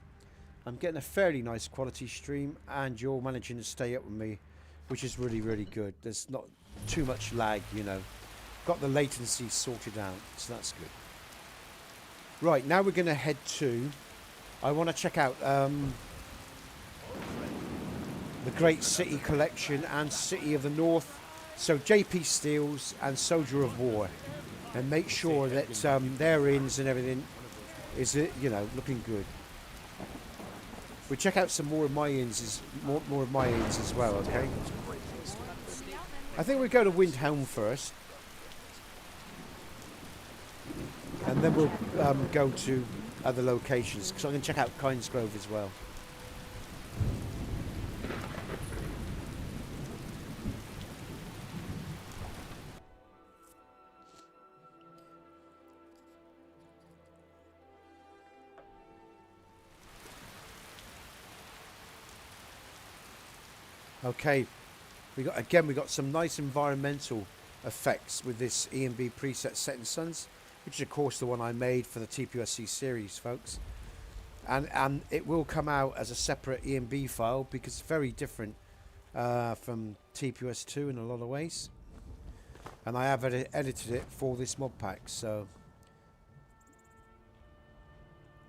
I'm getting a fairly nice quality stream, and you're managing to stay up with me, which is really, really good. There's not too much lag, you know. Got the latency sorted out, so that's good. Right, now we're going to head to... I want to check out... the Great City Collection and City of the North. So JP Steels and Soldier of War. And make sure that their inns and everything is, you know, looking good. We check out some more of my inns, more of my inns as well, okay? I think we go to Windhelm first. And then we'll go to other locations, because I can check out Kynesgrove as well. Okay, we got some nice environmental effects with this E&B preset Setting Suns, which is of course the one I made for the TPOS series, folks. And it will come out as a separate E&B file because it's very different from TPOS 2 in a lot of ways. And I have edited it for this mod pack, so...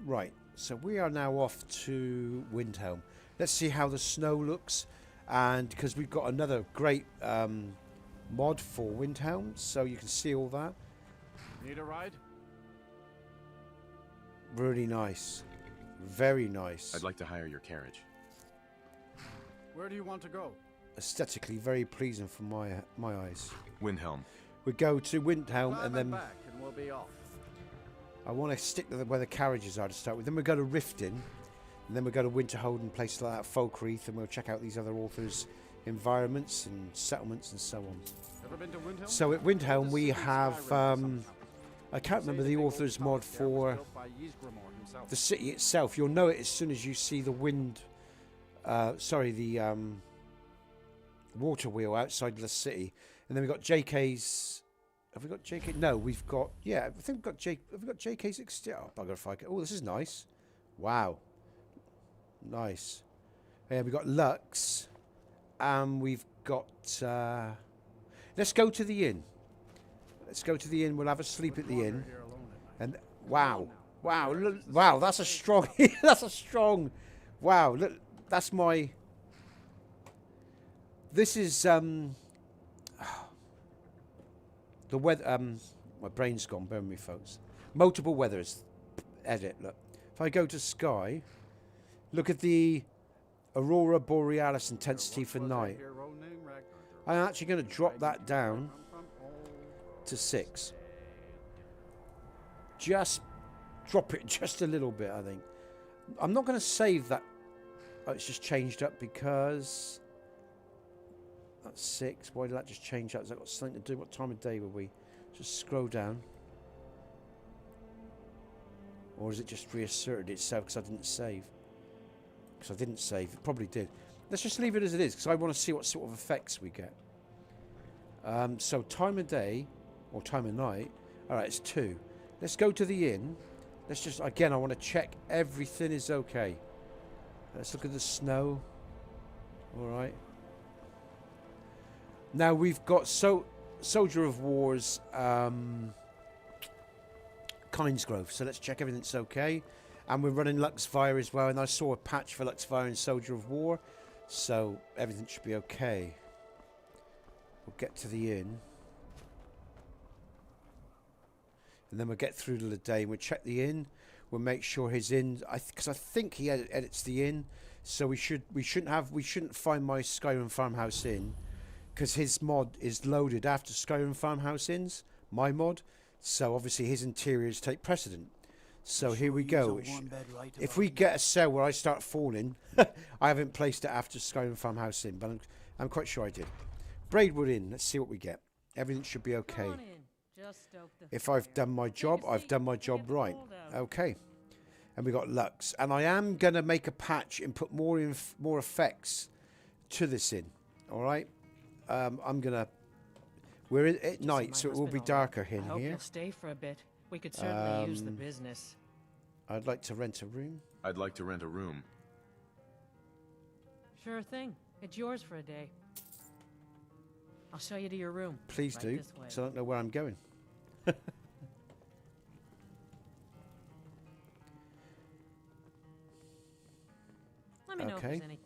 Right, so we are now off to Windhelm. Let's see how the snow looks. And because we've got another great mod for Windhelm, so you can see all that. Need a ride? Really nice. Very nice. I'd like to hire your carriage. Where do you want to go? Aesthetically very pleasing for my eyes. Windhelm. we go to Windhelm, and then back and we'll be off. I want to stick to where the carriages are to start with. Then we go to Riften, and then we go to Winterhold and places like that, Folkreath, and we'll check out these other authors' environments and settlements and so on. Ever been to Windhelm? So at Windhelm we have, I can't remember the author's mod for the city itself. You'll know it as soon as you see the water wheel outside the city. And then we've got JK's. Have we got JK? No, we've got. Yeah, I think we've got J. Have we got JK's exterior? Oh, bugger if I can. Oh, this is nice. Wow. Nice. Yeah, we've got Lux. And we've got. Let's go to the inn. Let's go to the inn. We'll have a sleep at the inn. And wow, wow, look, wow. That's a strong. That's a strong. Wow. Look, that's my. This is the weather. My brain's gone. Bear with me, folks. Multiple weathers. Edit. Look. If I go to Sky, look at the Aurora Borealis intensity for night. I'm actually going to drop that down to 6. Just drop it just a little bit, I think. I'm not going to save that. Oh, it's just changed up because that's 6. Why did that just change up? Has that got something to do? What time of day were we? Just scroll down. Or is it just reasserted itself because I didn't save? Because I didn't save. It probably did. Let's just leave it as it is because I want to see what sort of effects we get. So time of day or time of night. All right, it's 2. Let's go to the inn. Let's just, again, I want to check everything is okay. Let's look at the snow. All right. Now we've got Soldier of War's Colinswrath. So let's check everything's okay. And we're running Luxfire as well. And I saw a patch for Luxfire and Soldier of War. So everything should be okay. We'll get to the inn. And then we'll get through to the day. And we'll check the inn. We'll make sure his inn, because I think he edits the inn. So we shouldn't find my Skyrim Farmhouse Inn, because his mod is loaded after Skyrim Farmhouse Inns, my mod. So obviously his interiors take precedent. So here we go. If we get a cell where I start falling, I haven't placed it after Skyrim Farmhouse Inn, but I'm quite sure I did. Braidwood Inn. Let's see what we get. Everything should be okay. If I've done my job, I've done my job right. Okay. And we got Lux. And I am going to make a patch and put more effects to this inn. All right. I'm going to... We're at night, so it will be darker in I hope here. you'll stay for a bit. We could certainly use the business. I'd like to rent a room. I'd like to rent a room. Sure thing. It's yours for a day. I'll show you to your room. Please right do, this way. because I don't know where I'm going. Let me know if Okay. there's any.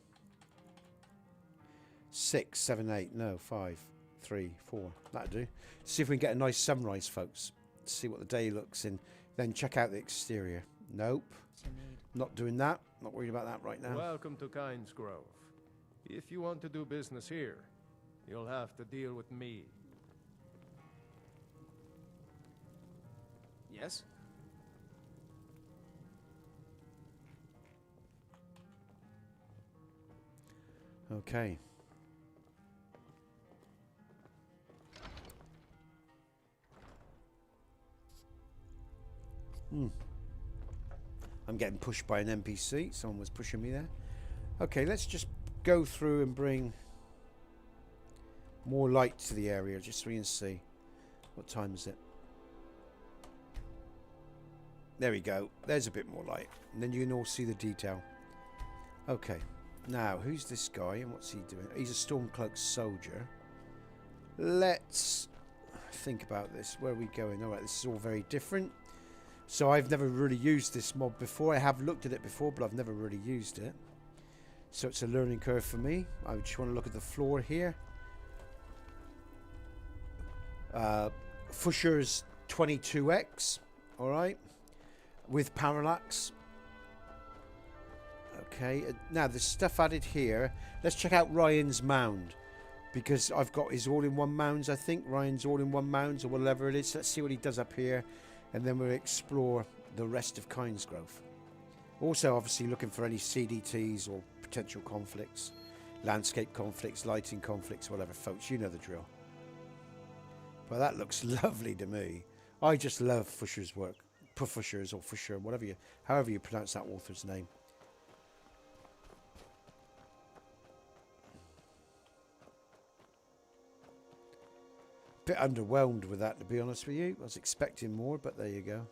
6, 7, 8. No, 5, 3, 4. That'll do. See if we can get a nice sunrise, folks. See what the day looks in. Then check out the exterior. Nope. What you need. Not doing that. Not worried about that right now. Welcome to Colinswrath. If you want to do business here, you'll have to deal with me. Yes? Okay. I'm getting pushed by an NPC. Someone was pushing me there. Okay, let's just go through and bring more light to the area just so we can see. What time is it? There we go. There's a bit more light. And then you can all see the detail. Okay. Now, who's this guy and what's he doing? He's a Stormcloak soldier. Let's think about this. Where are we going? Alright, this is all very different. So I've never really used this mod before. I have looked at it before, but I've never really used it. So it's a learning curve for me. I just want to look at the floor here. Pfuscher's 22x. Alright. With parallax. Okay, now there's stuff added here. Let's check out Ryan's Mound. because I've got his all-in-one mounds, I think. Ryan's all-in-one mounds or whatever it is. Let's see what he does up here, and then we'll explore the rest of Colinswrath. Also, obviously, looking for any CDTs or potential conflicts, landscape conflicts, lighting conflicts, whatever, folks. You know the drill. Well, that looks lovely to me. I just love Pfuscher's work. Pfuscher's or Pfuscher, however you pronounce that author's name. Bit underwhelmed with that, to be honest with you. I was expecting more, but there you go.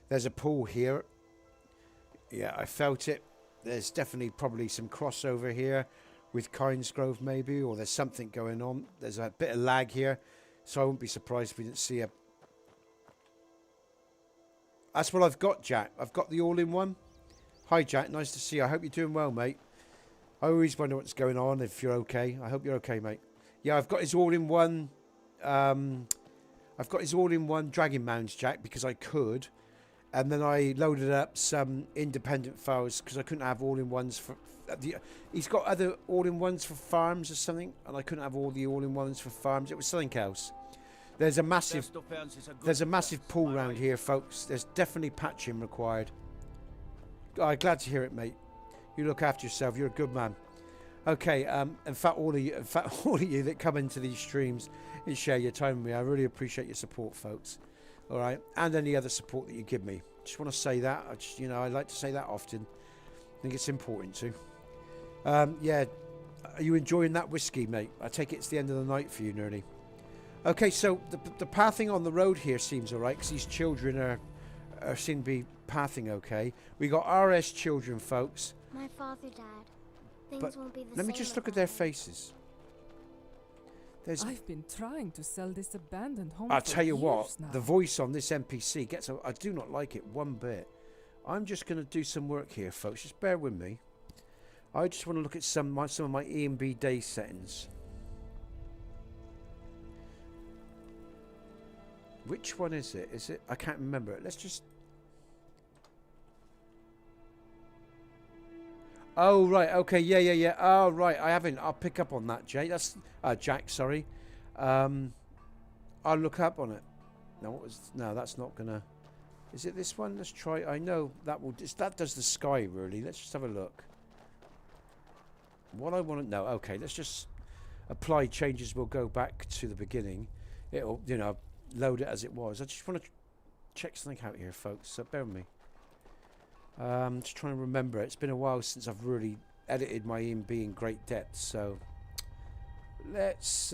There's a pool here. Yeah, I felt it. There's definitely probably some crossover here with Colinswrath maybe, or there's something going on. There's a bit of lag here, so I wouldn't be surprised if we didn't see a... That's what I've got, Jack. I've got the all-in-one. Hi, Jack. Nice to see you. I hope you're doing well, mate. I always wonder what's going on, if you're okay. I hope you're okay, mate. Yeah, I've got his all-in-one... I've got his all-in-one Dragon Mounds, Jack, because I could. And then I loaded up some independent files because I couldn't have all-in-ones for... he's got other all-in-ones for farms or something, and I couldn't have all the all-in-ones for farms. It was something else. There's a massive pool round here, folks. There's definitely patching required. I'm glad to hear it, mate. You look after yourself. You're a good man. Okay. In fact, all of you that come into these streams and share your time with me, I really appreciate your support, folks. All right, and any other support that you give me. Just want to say that. I just, I like to say that often. I think it's important to. Yeah, are you enjoying that whiskey, mate? I take it's the end of the night for you, nearly. Okay, so the pathing on the road here seems all right because these children are seem to be pathing okay. We got RS children, folks. My father died. Things But won't be the same. let me just look at their faces. I've been trying to sell this abandoned home. I'll for tell you what, years now. the voice on this NPC gets... I do not like it one bit. I'm just going to do some work here, folks. Just bear with me. I just want to look at some of my E&B day settings. Which one is it? Is it? I can't remember it. Let's just... Oh, right. Okay. Yeah. Oh, right. I haven't. I'll pick up on that, Jay. That's... Jack, sorry. I'll look up on it. No, what was... No, that's not going to... Is it this one? Let's try... I know that will... That does the sky, really. Let's just have a look. What I want to... No, okay. Let's just... Apply changes will go back to the beginning. It'll, load it as it was. I just want to check something out here, folks. So bear with me. Just trying to remember. It's been a while since I've really edited my EMB in great depth. So let's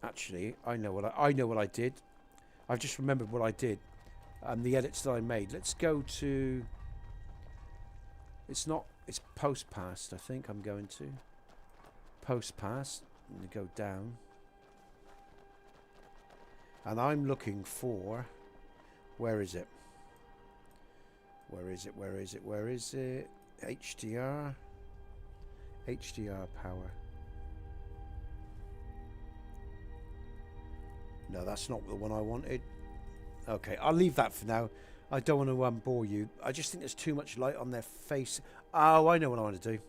actually, I know what I did. I've just remembered what I did and the edits that I made. Let's go to... It's post past, I think I'm going to. Post past. I'm going to go down. And I'm looking for... Where is it? Where is it? HDR. HDR power. No, that's not the one I wanted. Okay, I'll leave that for now. I don't want to bore you. I just think there's too much light on their face. Oh, I know what I want to do.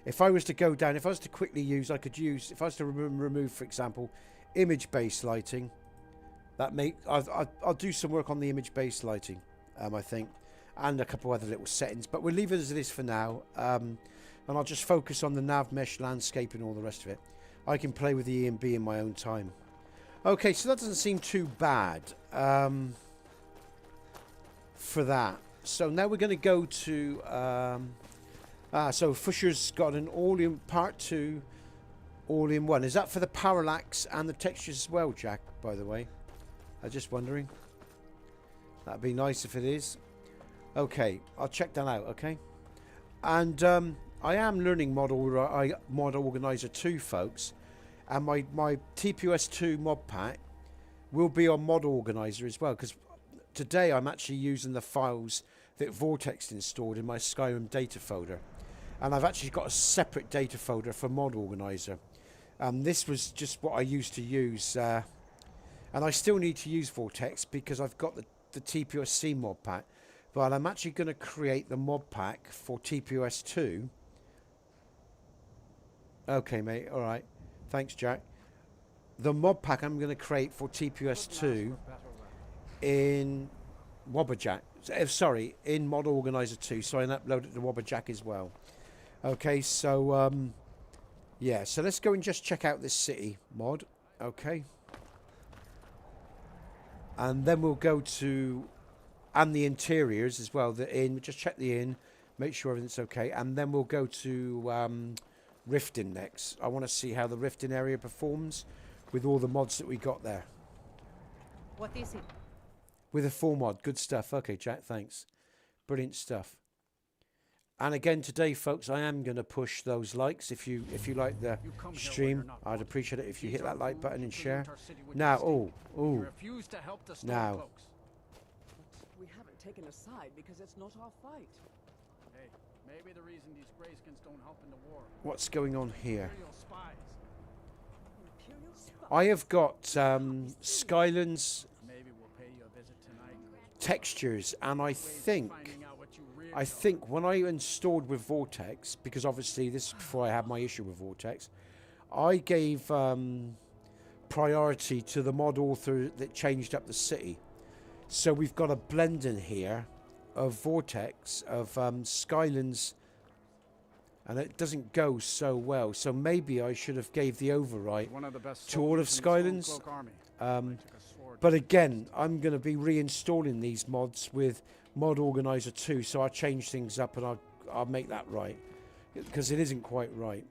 If I was to go down, if I was to quickly use, I could use, if I was to remove, for example, image-based lighting. I'll do some work on the image-based lighting, I think, and a couple other little settings. But we'll leave it as it is for now, and I'll just focus on the nav mesh landscape and all the rest of it. I can play with the EMB in my own time. Okay, so that doesn't seem too bad for that. So now we're going to go to... so Pfuscher's got an all-in part 2, all-in-one. Is that for the parallax and the textures as well, Jack, by the way? I'm just wondering. That'd be nice if it is. Okay, I'll check that out, okay? And I am learning Mod Organizer 2, folks. And my TPOS 2 mod pack will be on Mod Organizer as well, because today I'm actually using the files that Vortex installed in my Skyrim data folder. And I've actually got a separate data folder for Mod Organizer. This was just what I used to use. And I still need to use Vortex because I've got the TPOS mod pack, but I'm actually going to create the mod pack for TPOS 2. Okay, mate. All right. Thanks, Jack. The mod pack I'm going to create for TPOS 2 in Wobberjack. Sorry, in Mod Organizer 2. So I uploaded it to Wobberjack as well. Okay, so yeah. So let's go and just check out this city mod. Okay. And then we'll go to, and the interiors as well, the inn. Just check the inn, make sure everything's okay. And then we'll go to Riften next. I want to see how the Riften area performs with all the mods that we got there. What is it? With a full mod. Good stuff. Okay, Jack, thanks. Brilliant stuff. And again today, folks, I am going to push those likes. If you like the stream, I'd appreciate it if you hit that like button and share. Now, now. We haven't taken a side because it's not our fight. Hey, maybe the reason these Grayskins don't help in the war. What's going on here? Imperial spies. Imperial spies? I have got Skyland's Maybe we'll pay you a visit tonight. textures, and I think when I installed with Vortex, because obviously this is before I had my issue with Vortex, I gave priority to the mod author that changed up the city. So we've got a blend in here of Vortex, of Skylands, and it doesn't go so well. So maybe I should have gave the overwrite to all of Skylands. But again, I'm going to be reinstalling these mods with Mod Organizer 2, so I'll change things up and I'll make that right, because it isn't quite right.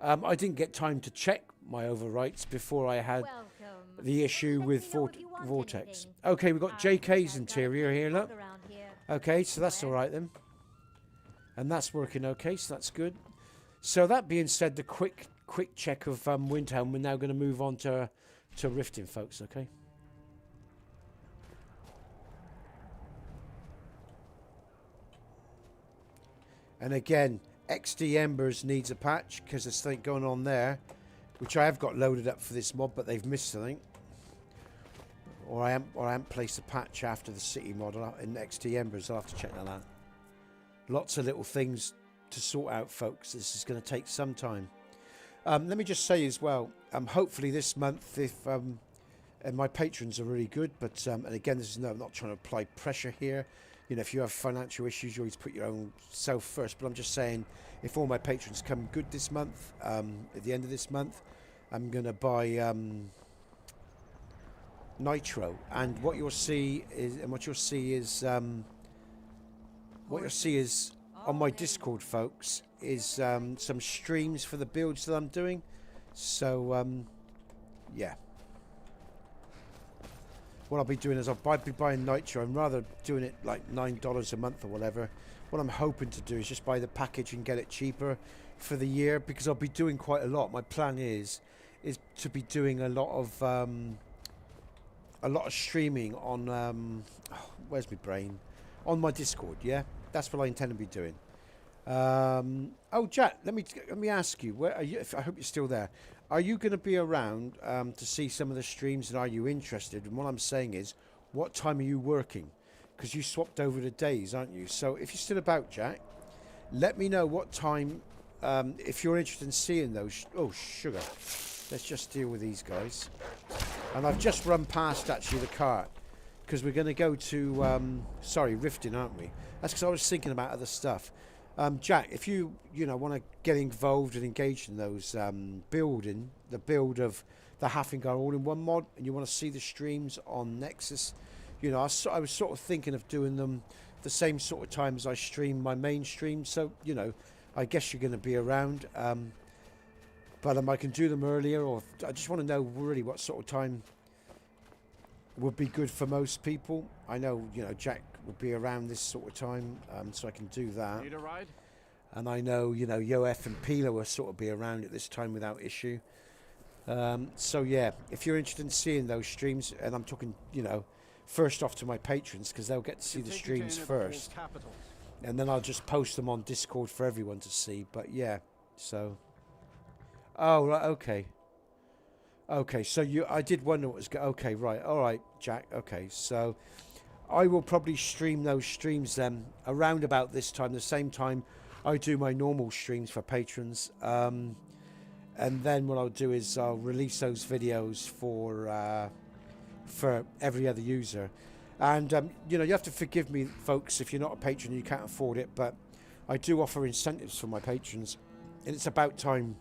I didn't get time to check my overwrites before I had the issue with Vortex. Okay, we've got JK's interior here, look. Okay, so that's all right then. And that's working okay, so that's good. So that being said, the quick check of Windhelm, we're now going to move on to Riften, folks, okay? And again, XD Embers needs a patch because there's something going on there, which I have got loaded up for this mod, but they've missed something. Or I haven't placed a patch after the city mod in XD Embers. I'll have to check that out. Lots of little things to sort out, folks. This is going to take some time. Let me just say as well, hopefully this month, if and my patrons are really good, but and again, this is I'm not trying to apply pressure here. You know, if you have financial issues, you always put your own self first. But I'm just saying, if all my patrons come good this month, at the end of this month, I'm going to buy Nitro. And what you'll see is, on my Discord, folks, is some streams for the builds that I'm doing. So, yeah. What I'll be doing is I'll be buying Nitro. I'm rather doing it like $9 a month or whatever. What I'm hoping to do is just buy the package and get it cheaper for the year, because I'll be doing quite a lot. My plan is to be doing a lot of streaming on where's my brain? On my Discord. Yeah, that's what I intend to be doing. Oh, Jack, let me ask you. Where are you? I hope you're still there. Are you going to be around to see some of the streams, and are you interested? And what I'm saying is, what time are you working? Because you swapped over the days, aren't you? So if you're still about, Jack, let me know what time, if you're interested in seeing those. Oh, sugar. Let's just deal with these guys. And I've just run past, actually, the cart, because we're going to go to, Riften, aren't we? That's because I was thinking about other stuff. Jack, if you want to get involved and engaged in those the build of the Hafengar all-in-one mod, and you want to see the streams on Nexus, I was sort of thinking of doing them the same sort of time as I stream my main stream. So, I guess you're going to be around. But I can do them earlier, or I just want to know really what sort of time would be good for most people. I know, Jack would be around this sort of time, so I can do that. Need a ride? And I know, Yoef and Pilo will sort of be around at this time without issue. So yeah, if you're interested in seeing those streams, and I'm talking, first off to my patrons, because they'll get to see the streams first, and then I'll just post them on Discord for everyone to see. But yeah, so. Oh, right, okay. Okay, so I did wonder what was okay, right, all right, Jack. Okay, so I will probably stream those streams then around about this time, the same time I do my normal streams for patrons. And then what I'll do is I'll release those videos for every other user. And you know, you have to forgive me, folks, if you're not a patron and you can't afford it, but I do offer incentives for my patrons, and it's about time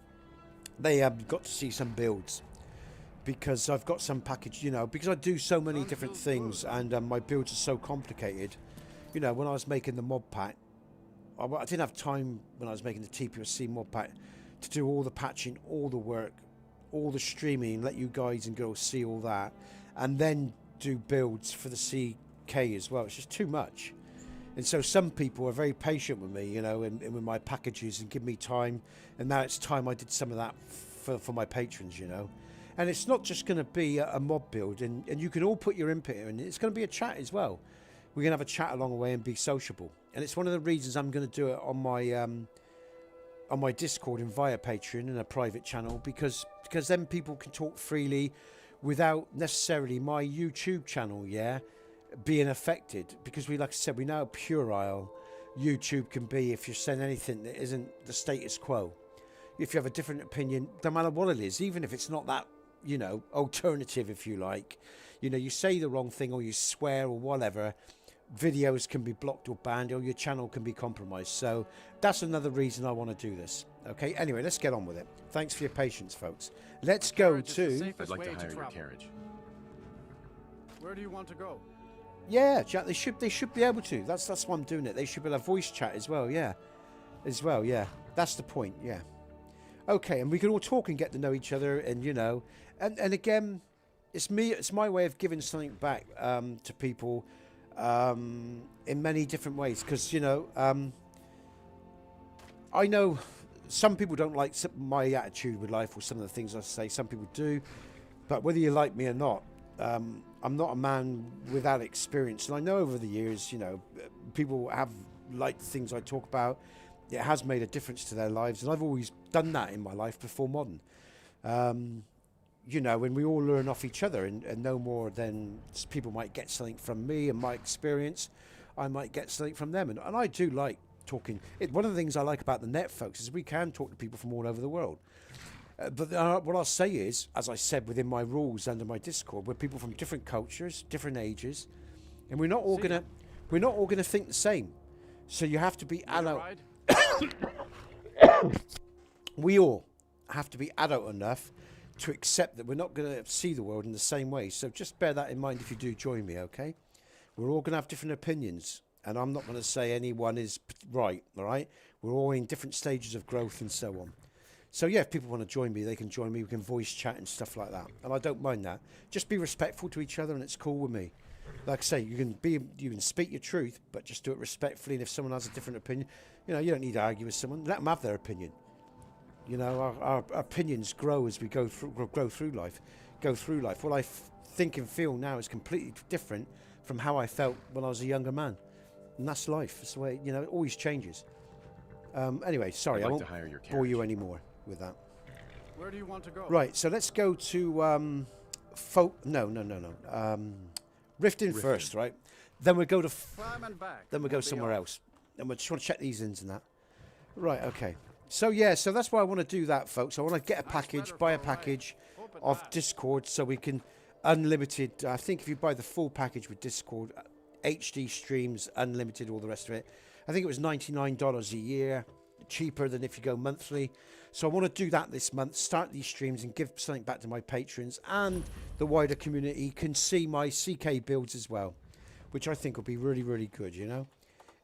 they got to see some builds, because I've got some package, you know, because I do so many different things, and my builds are so complicated. You know, when I was making the mod pack, I didn't have time when I was making the TPOS mod pack to do all the patching, all the work, all the streaming, let you guys and girls see all that, and then do builds for the CK as well. It's just too much. And so some people are very patient with me, you know, and with my packages, and give me time. And now it's time I did some of that for my patrons, you know. And it's not just going to be a mod build, and you can all put your input in. It's going to be a chat as well. We're going to have a chat along the way and be sociable. And it's one of the reasons I'm going to do it on my Discord and via Patreon in a private channel, because then people can talk freely without necessarily my YouTube channel, being affected. Because we, like I said, we know how puerile YouTube can be if you're saying anything that isn't the status quo. If you have a different opinion, no matter what it is, even if it's not that, you know, alternative, if you like, you know, you say the wrong thing or you swear or whatever, videos can be blocked or banned, or your channel can be compromised. So that's another reason I want to do this. Okay, anyway, let's get on with it. Thanks for your patience, folks. Let's go to... I'd like to hire your carriage. Where do you want to go? Yeah, Jack, they should be able to. That's why I'm doing it. They should be able to voice chat as well, yeah. That's the point, yeah. Okay, and we can all talk and get to know each other, and, you know, and again, it's my way of giving something back to people in many different ways, because, you know, I know some people don't like my attitude with life or some of the things I say. Some people do, but whether you like me or not, I'm not a man without experience, and I know over the years, you know, people have liked the things I talk about. It has made a difference to their lives, and I've always done that in my life before modern. You know, when we all learn off each other, and no more than people might get something from me and my experience, I might get something from them. And I do like talking. One of the things I like about the net, folks, is we can talk to people from all over the world. But what I'll say is, as I said within my rules under my Discord, we're people from different cultures, different ages, and we're not all gonna think the same. So you have to be adult. We all have to be adult enough to accept that we're not going to see the world in the same way. So just bear that in mind if you do join me, okay? We're all going to have different opinions, and I'm not going to say anyone is right, all right? We're all in different stages of growth and so on. So yeah, if people want to join me, they can join me. We can voice chat and stuff like that, and I don't mind that. Just be respectful to each other, and it's cool with me. Like I say, you can speak your truth, but just do it respectfully. And if someone has a different opinion, you know, you don't need to argue with someone. Let them have their opinion. You know, our opinions grow as we go through life. What I think and feel now is completely different from how I felt when I was a younger man, and that's life. It's the way, you know, it always changes. Anyway, sorry, I won't bore you anymore with that. Where do you want to go? Right, so let's go to Riften first, right? Then we go to then we go somewhere else, and we just want to check these ins and that. Right, okay. So yeah, so that's why I want to do that, folks. I want to get a package, buy a package of Discord, so we can unlimited. I think if you buy the full package with Discord, HD streams, unlimited, all the rest of it. I think it was $99 a year, cheaper than if you go monthly. So I want to do that this month, start these streams and give something back to my patrons, and the wider community can see my CK builds as well, which I think will be really, really good, you know.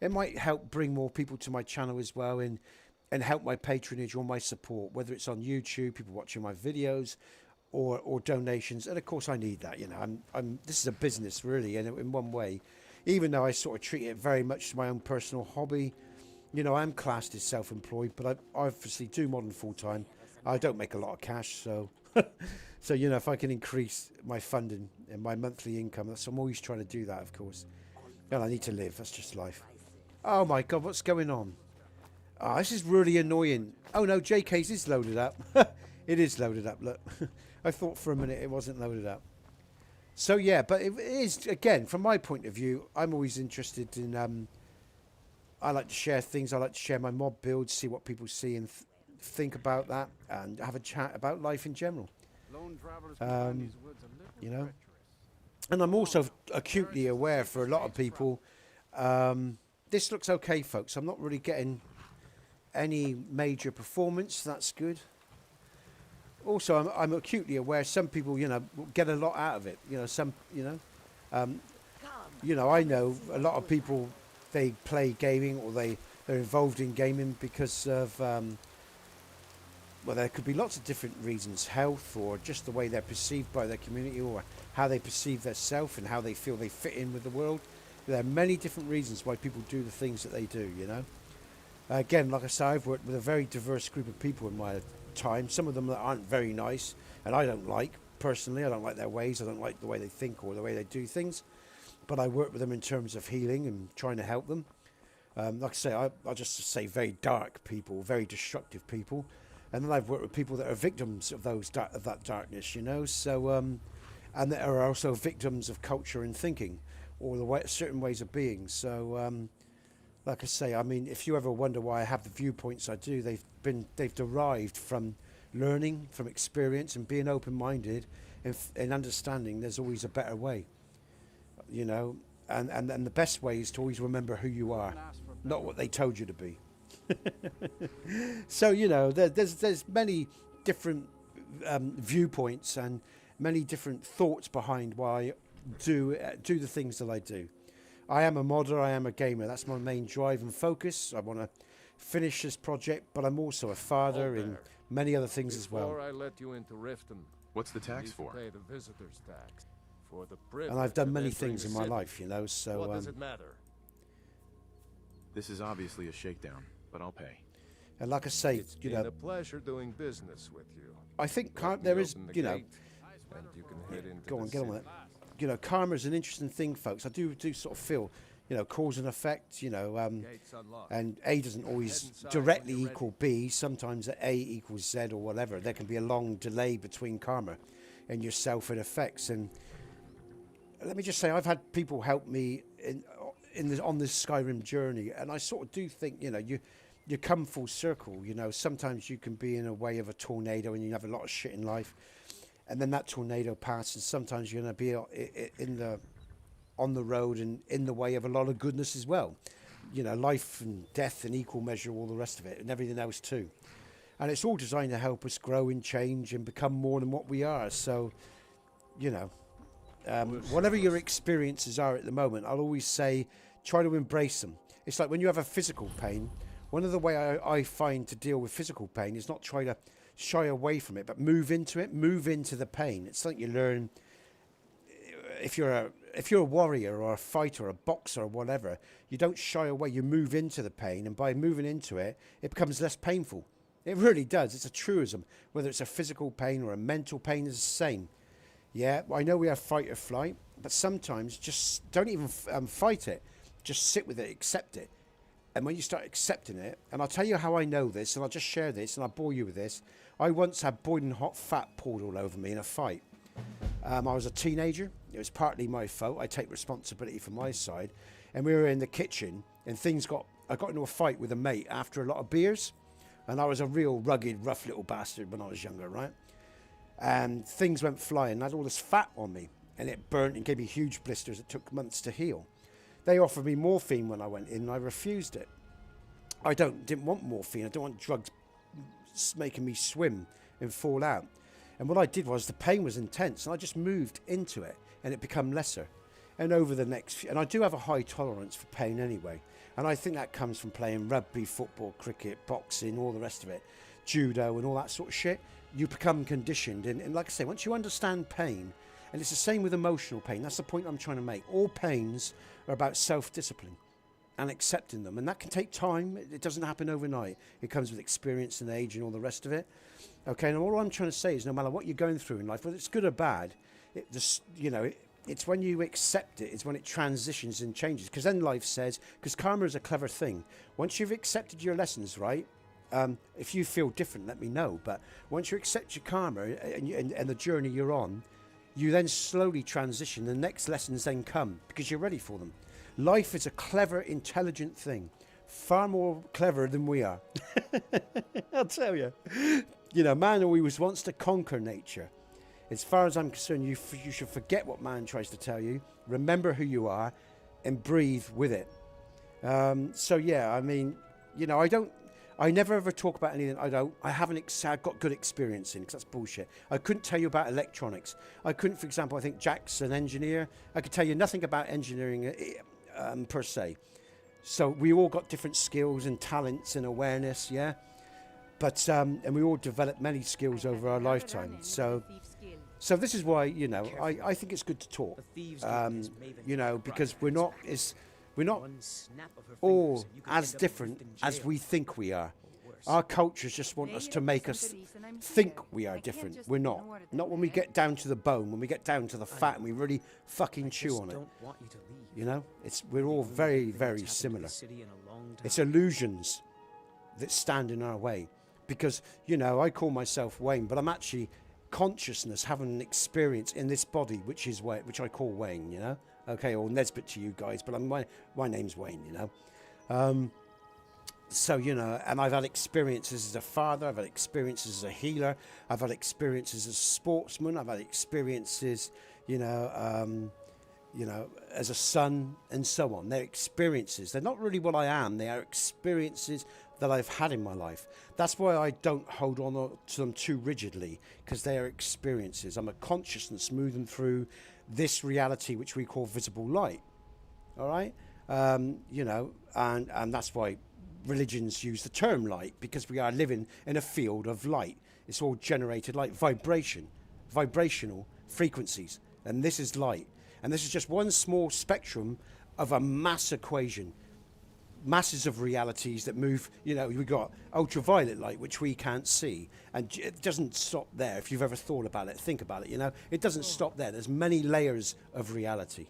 It might help bring more people to my channel as well, and help my patronage or my support, whether it's on YouTube, people watching my videos, or donations. And of course I need that, you know. This is a business really, and in one way, even though I sort of treat it very much as my own personal hobby. You know, I'm classed as self-employed, but I obviously do modern full-time. I don't make a lot of cash, so so you know, if I can increase my funding and my monthly income, I'm always trying to do that, of course. And I need to live. That's just life. Oh my God, what's going on? Oh, this is really annoying. Oh no, JK's is loaded up. It is loaded up. Look, I thought for a minute it wasn't loaded up. So yeah, but it is, again, from my point of view, I'm always interested in, I like to share things, I like to share my mob builds, see what people see and think about that, and have a chat about life in general. You know, and I'm also acutely aware for a lot of people, this looks okay, folks. I'm not really getting any major performance. That's good. Also, I'm acutely aware some people, you know, get a lot out of it. You know, some, you know, I know a lot of people, they play gaming or they're involved in gaming because of, well, there could be lots of different reasons, health or just the way they're perceived by their community or how they perceive their self and how they feel they fit in with the world. There are many different reasons why people do the things that they do, you know. Again, like I say, I've worked with a very diverse group of people in my time. Some of them that aren't very nice and I don't like, personally. I don't like their ways. I don't like the way they think or the way they do things. But I work with them in terms of healing and trying to help them. Like I say, I'll just say very dark people, very destructive people. And then I've worked with people that are victims of of that darkness, you know. So, and that are also victims of culture and thinking, or certain ways of being. So, like I say, I mean, if you ever wonder why I have the viewpoints I do, they've derived from learning, from experience, and being open-minded, and understanding there's always a better way, you know. And the best way is to always remember who you are, not what they told you to be. So, you know, there's many different viewpoints and many different thoughts behind why I do the things that I do. I am a modder, I am a gamer. That's my main drive and focus. I want to finish this project, but I'm also a father and many other things as well. Before I let you into Riften, what's the tax for? Pay the visitor's tax. For the and I've done many things in my life, you know, so... What does it matter? This is obviously a shakedown, but I'll pay. And like I say, It's you been know... a pleasure doing business with you. I think there is, you know... And you can head into Go on, get on with it. You know, karma is an interesting thing, folks. I do sort of feel, you know, cause and effect, you know, and A doesn't always directly equal B. Sometimes A equals Z or whatever. There can be a long delay between karma and yourself and effects. And let me just say, I've had people help me on this Skyrim journey, and I sort of do think, you know, you come full circle. You know, sometimes you can be in a way of a tornado and you have a lot of shit in life, and then that tornado passes. Sometimes you're going to be on the road and in the way of a lot of goodness as well. You know, life and death in equal measure, all the rest of it, and everything else too. And it's all designed to help us grow and change and become more than what we are. So, you know, whatever your experiences are at the moment, I'll always say, try to embrace them. It's like when you have a physical pain, one of the way I find to deal with physical pain is not try to shy away from it, but move into it, move into the pain. It's something you learn if you're a warrior or a fighter or a boxer or whatever. You don't shy away, you move into the pain, and by moving into it, it becomes less painful. It really does. It's a truism. Whether it's a physical pain or a mental pain, is the same. Yeah, I know we have fight or flight, but sometimes just don't even fight it. Just sit with it, accept it. And when you start accepting it, and I'll tell you how I know this, and I'll just share this, and I'll bore you with this. I once had boiling hot fat poured all over me in a fight. I was a teenager. It was partly my fault. I take responsibility for my side. And we were in the kitchen, and I got into a fight with a mate after a lot of beers. And I was a real rugged, rough little bastard when I was younger, right? And things went flying. I had all this fat on me, and it burnt and gave me huge blisters that took months to heal. They offered me morphine when I went in, and I refused it. I didn't want morphine. I don't want drugs making me swim and fall out. And what I did was, the pain was intense, and I just moved into it, and it became lesser. And over the next and I do have a high tolerance for pain anyway. And I think that comes from playing rugby, football, cricket, boxing, all the rest of it, judo and all that sort of shit. You become conditioned. And like I say, once you understand pain, and it's the same with emotional pain, that's the point I'm trying to make. All pains are about self-discipline and accepting them. And that can take time. It doesn't happen overnight. It comes with experience and age and all the rest of it. Okay, and all I'm trying to say is, no matter what you're going through in life, whether it's good or bad, it's when you accept it, it's when it transitions and changes. Because then life says, because karma is a clever thing. Once you've accepted your lessons, right? If you feel different, let me know. But once you accept your karma and the journey you're on, you then slowly transition. The next lessons then come because you're ready for them. Life is a clever, intelligent thing. Far more clever than we are. I'll tell you. You know, man always wants to conquer nature. As far as I'm concerned, you should forget what man tries to tell you. Remember who you are and breathe with it. So, yeah, I mean, you know, I never ever talk about anything I haven't got good experience in, because that's bullshit. I couldn't tell you about electronics. I couldn't, for example, I think Jack's an engineer. I could tell you nothing about engineering per se. So we all got different skills and talents and awareness, yeah? But, and we all develop many skills over our lifetime. So this is why, you know, I think it's good to talk, you know, because we're not all as different as we think we are. Our cultures just want us to make us think we are different. We're not. Not when we get down to the bone, when we get down to the fat and we really fucking chew on it. You know, we're all very, very similar. It's illusions that stand in our way. Because, you know, I call myself Wayne, but I'm actually consciousness having an experience in this body, which I call Wayne, you know? Okay, or Nesbit to you guys, but my name's Wayne, you know? So, you know, and I've had experiences as a father, I've had experiences as a healer, I've had experiences as a sportsman, I've had experiences, you know, as a son and so on. They're experiences. They're not really what I am. They are experiences that I've had in my life. That's why I don't hold on to them too rigidly, because they are experiences. I'm a consciousness moving through this reality, which we call visible light. All right? You know, and that's why religions use the term light, because we are living in a field of light. It's all generated like vibrational frequencies. And this is light. And this is just one small spectrum of a mass equation. Masses of realities that move, you know, we've got ultraviolet light, which we can't see. And it doesn't stop there. If you've ever thought about it, think about it, you know. It doesn't stop there. There's many layers of reality.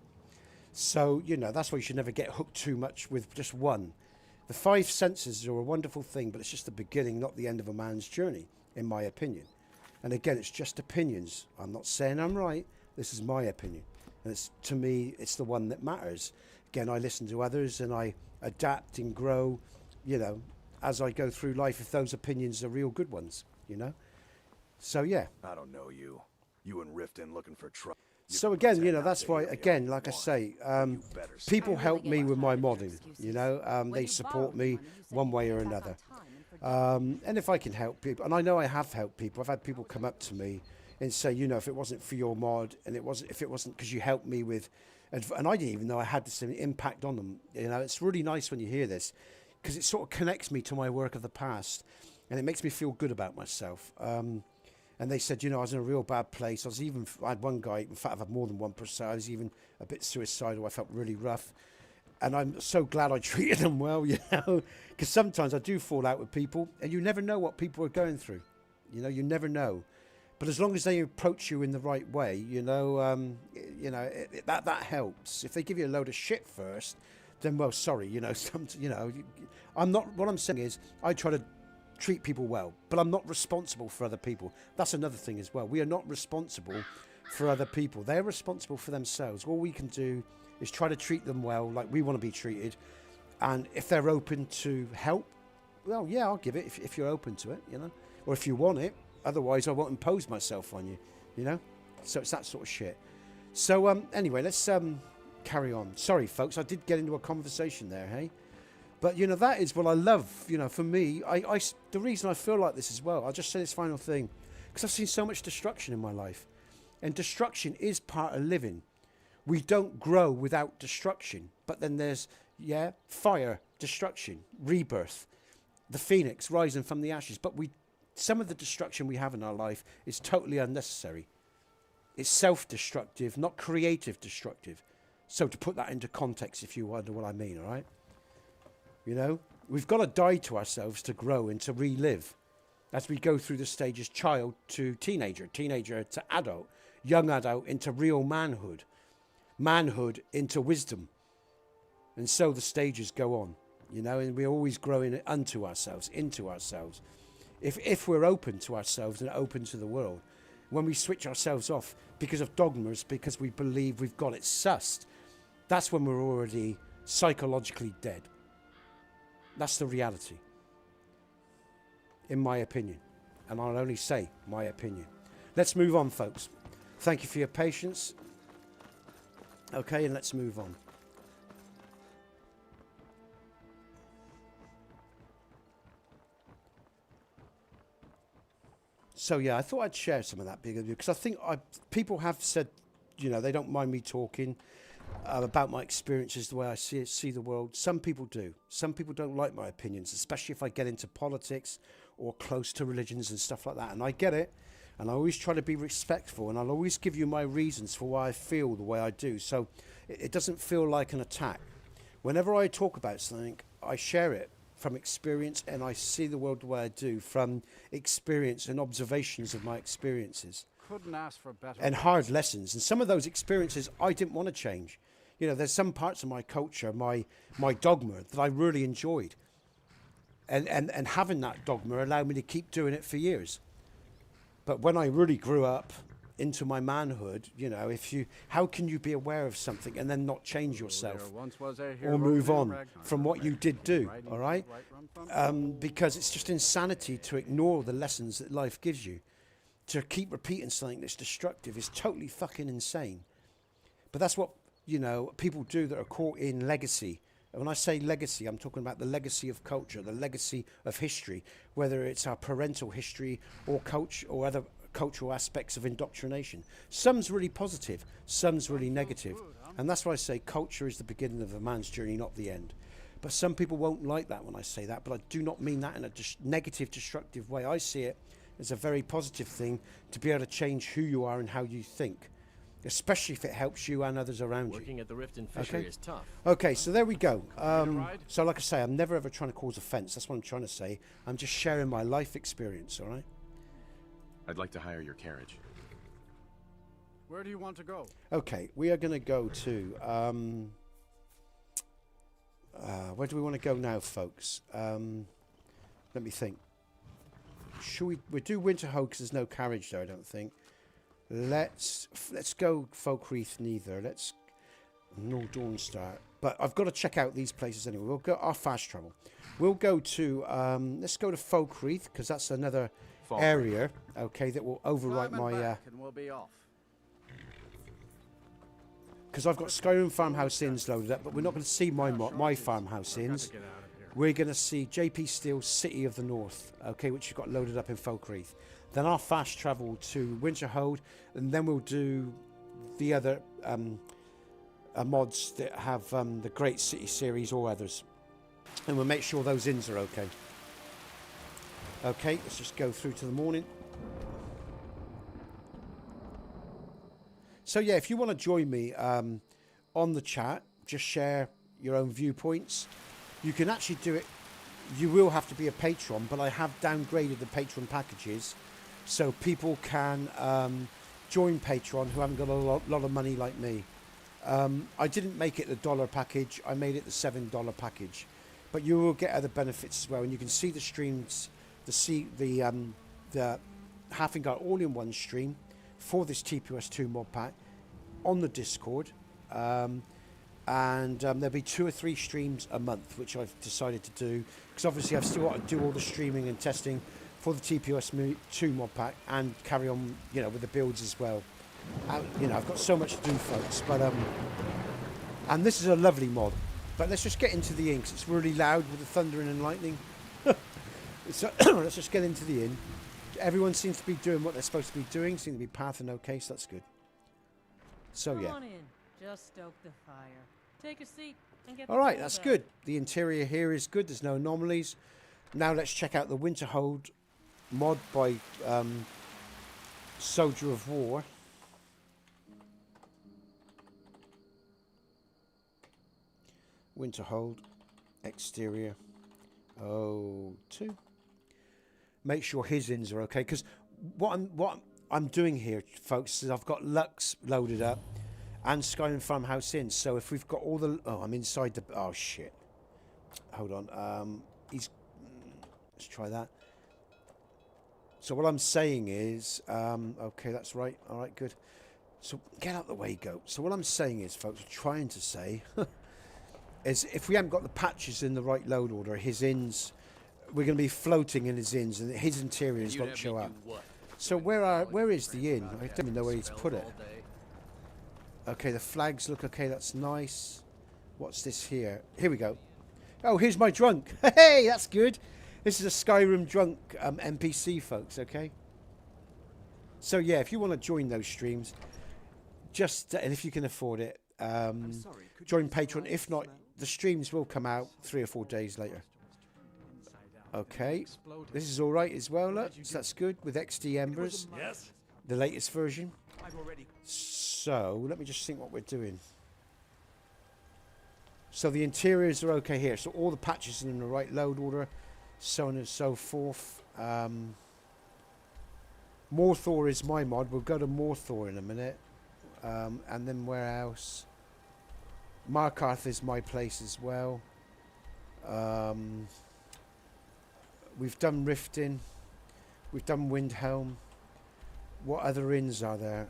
So, you know, that's why you should never get hooked too much with just one. The five senses are a wonderful thing, but it's just the beginning, not the end of a man's journey, in my opinion. And again, it's just opinions. I'm not saying I'm right. This is my opinion. And it's, to me, it's the one that matters. Again, I listen to others and I adapt and grow, you know, as I go through life, if those opinions are real good ones, you know. So, yeah. I don't know you. You and Riften looking for trouble. So again, you know, that's why, again, like I say, people help me with my modding, you know, they support me one way or another. And if I can help people, and I know I have helped people, I've had people come up to me and say, you know, if it wasn't for your mod, and if it wasn't because you helped me with, and I didn't even know I had this impact on them, you know, it's really nice when you hear this, because it sort of connects me to my work of the past, and it makes me feel good about myself. And they said, you know, I was in a real bad place. I had one guy, in fact, I've had more than one person. I was even a bit suicidal. I felt really rough. And I'm so glad I treated them well, you know, because sometimes I do fall out with people and you never know what people are going through. You know, you never know. But as long as they approach you in the right way, you know, that helps. If they give you a load of shit first, then, well, sorry, you know, what I'm saying is I try to treat people well, but I'm not responsible for other people. That's another thing as well. We are not responsible for other people. They're responsible for themselves. All we can do is try to treat them well, like we want to be treated. And if they're open to help, well, yeah, I'll give it if you're open to it, you know, or if you want it. Otherwise, I won't impose myself on you, you know. So it's that sort of shit. So anyway, let's carry on. Sorry, folks, I did get into a conversation there, hey. But, you know, that is what I love, you know, for me. The reason I feel like this as well, I'll just say this final thing, because I've seen so much destruction in my life. And destruction is part of living. We don't grow without destruction. But then there's, yeah, fire, destruction, rebirth, the phoenix rising from the ashes. But some of the destruction we have in our life is totally unnecessary. It's self-destructive, not creative destructive. So to put that into context, if you wonder what I mean, all right? You know, we've got to die to ourselves to grow and to relive as we go through the stages, child to teenager, teenager to adult, young adult into real manhood, manhood into wisdom. And so the stages go on, you know, and we're always growing unto ourselves, into ourselves. If we're open to ourselves and open to the world, when we switch ourselves off because of dogmas, because we believe we've got it sussed, that's when we're already psychologically dead. That's the reality, in my opinion. And I'll only say my opinion. Let's move on, folks. Thank you for your patience. Okay, and let's move on. So yeah, I thought I'd share some of that because I think people have said, you know, they don't mind me talking about my experiences, the way I see the world. Some people do. Some people don't like my opinions, especially if I get into politics or close to religions and stuff like that. And I get it. And I always try to be respectful, and I'll always give you my reasons for why I feel the way I do. So it doesn't feel like an attack. Whenever I talk about something, I share it from experience, and I see the world the way I do from experience and observations of my experiences. Couldn't ask for better. And hard lessons. And some of those experiences I didn't want to change. You know, there's some parts of my culture, my dogma, that I really enjoyed. And having that dogma allowed me to keep doing it for years. But when I really grew up into my manhood, you know, how can you be aware of something and then not change yourself or move on from what you did do, all right? Because it's just insanity to ignore the lessons that life gives you. To keep repeating something that's destructive is totally fucking insane. But that's what, you know, people do that are caught in legacy. And when I say legacy, I'm talking about the legacy of culture, the legacy of history, whether it's our parental history or culture or other cultural aspects of indoctrination. Some's really positive, some's really negative. And that's why I say culture is the beginning of a man's journey, not the end. But some people won't like that when I say that, but I do not mean that in a negative, destructive way. I see it as a very positive thing to be able to change who you are and how you think. Especially if it helps you and others around you. Working at the Rift and Fishery is tough. Okay, so there we go. So like I say, I'm never ever trying to cause offence. That's what I'm trying to say. I'm just sharing my life experience, all right? I'd like to hire your carriage. Where do you want to go? Okay, we are going to go to... where do we want to go now, folks? Let me think. Should we do Winterhold because there's no carriage there, I don't think. Let's go Folkreath neither. Let's no Dawnstar. But I've got to check out these places anyway. We'll go our fast travel. We'll go to let's go to Folkreath because that's another area, okay, that will overwrite my and we'll be off. because I've got Skyrim Farmhouse Inns loaded up, but we're not going to see my farmhouse inns. We're going to see JP Steele's City of the North, okay, which you've got loaded up in Folkreath. Then I'll fast travel to Winterhold, and then we'll do the other mods that have the Great City series or others. And we'll make sure those inns are okay. Okay, let's just go through to the morning. So yeah, if you want to join me on the chat, just share your own viewpoints. You can actually do it. You will have to be a patron, but I have downgraded the patron packages so people can join Patreon who haven't got a lot of money like me. I didn't make it the $1 package. I made it the $7 package. But you will get other benefits as well, and you can see the streams, the Halfingard all-in-one stream for this TPOS 2 mod pack on the Discord. And there'll be 2 or 3 streams a month, which I've decided to do because obviously I've still got to do all the streaming and testing for the TPOS 2 mod pack and carry on, you know, with the builds as well. You know, I've got so much to do, folks. But and this is a lovely mod. But let's just get into the inn because it's really loud with the thundering and lightning. So let's just get into the inn. Everyone seems to be doing what they're supposed to be doing. Seem to be pathing okay, so that's good. So Come yeah. on in. Just stoke the fire. Take a seat and get All right, that's good. The interior here is good. There's no anomalies. Now let's check out the Winterhold mod by Soldier of War. Winterhold exterior 02. Make sure his inns are okay, because what I'm doing here, folks, is I've got Lux loaded up and Skyrim Farmhouse Inn. So if we've got all the... Oh, I'm inside the... Oh, shit. Hold on. Let's try that. So what I'm saying is, okay, that's right. All right, good. So get out the way, goat. So what I'm saying is, folks, trying to say, is if we haven't got the patches in the right load order, his ins, we're going to be floating in his ins, and his interiors won't show up. So where is the inn? I don't even know where he's put it. Okay, the flags look okay. That's nice. What's this here? Here we go. Oh, here's my drunk. Hey, that's good. This is a Skyrim drunk NPC, folks. Okay. So yeah, if you want to join those streams, just and if you can afford it, join Patreon. If not, the streams will come out 3 or 4 days later. Okay, this is all right as well. Look, so that's good with XD Embers. Yes. The latest version. So let me just think what we're doing. So the interiors are okay here. So all the patches are in the right load order, so on and so forth. Morthor is my mod. We'll go to Morthor in a minute. And then where else? Markarth is my place as well. We've done Riften. We've done Windhelm. What other inns are there?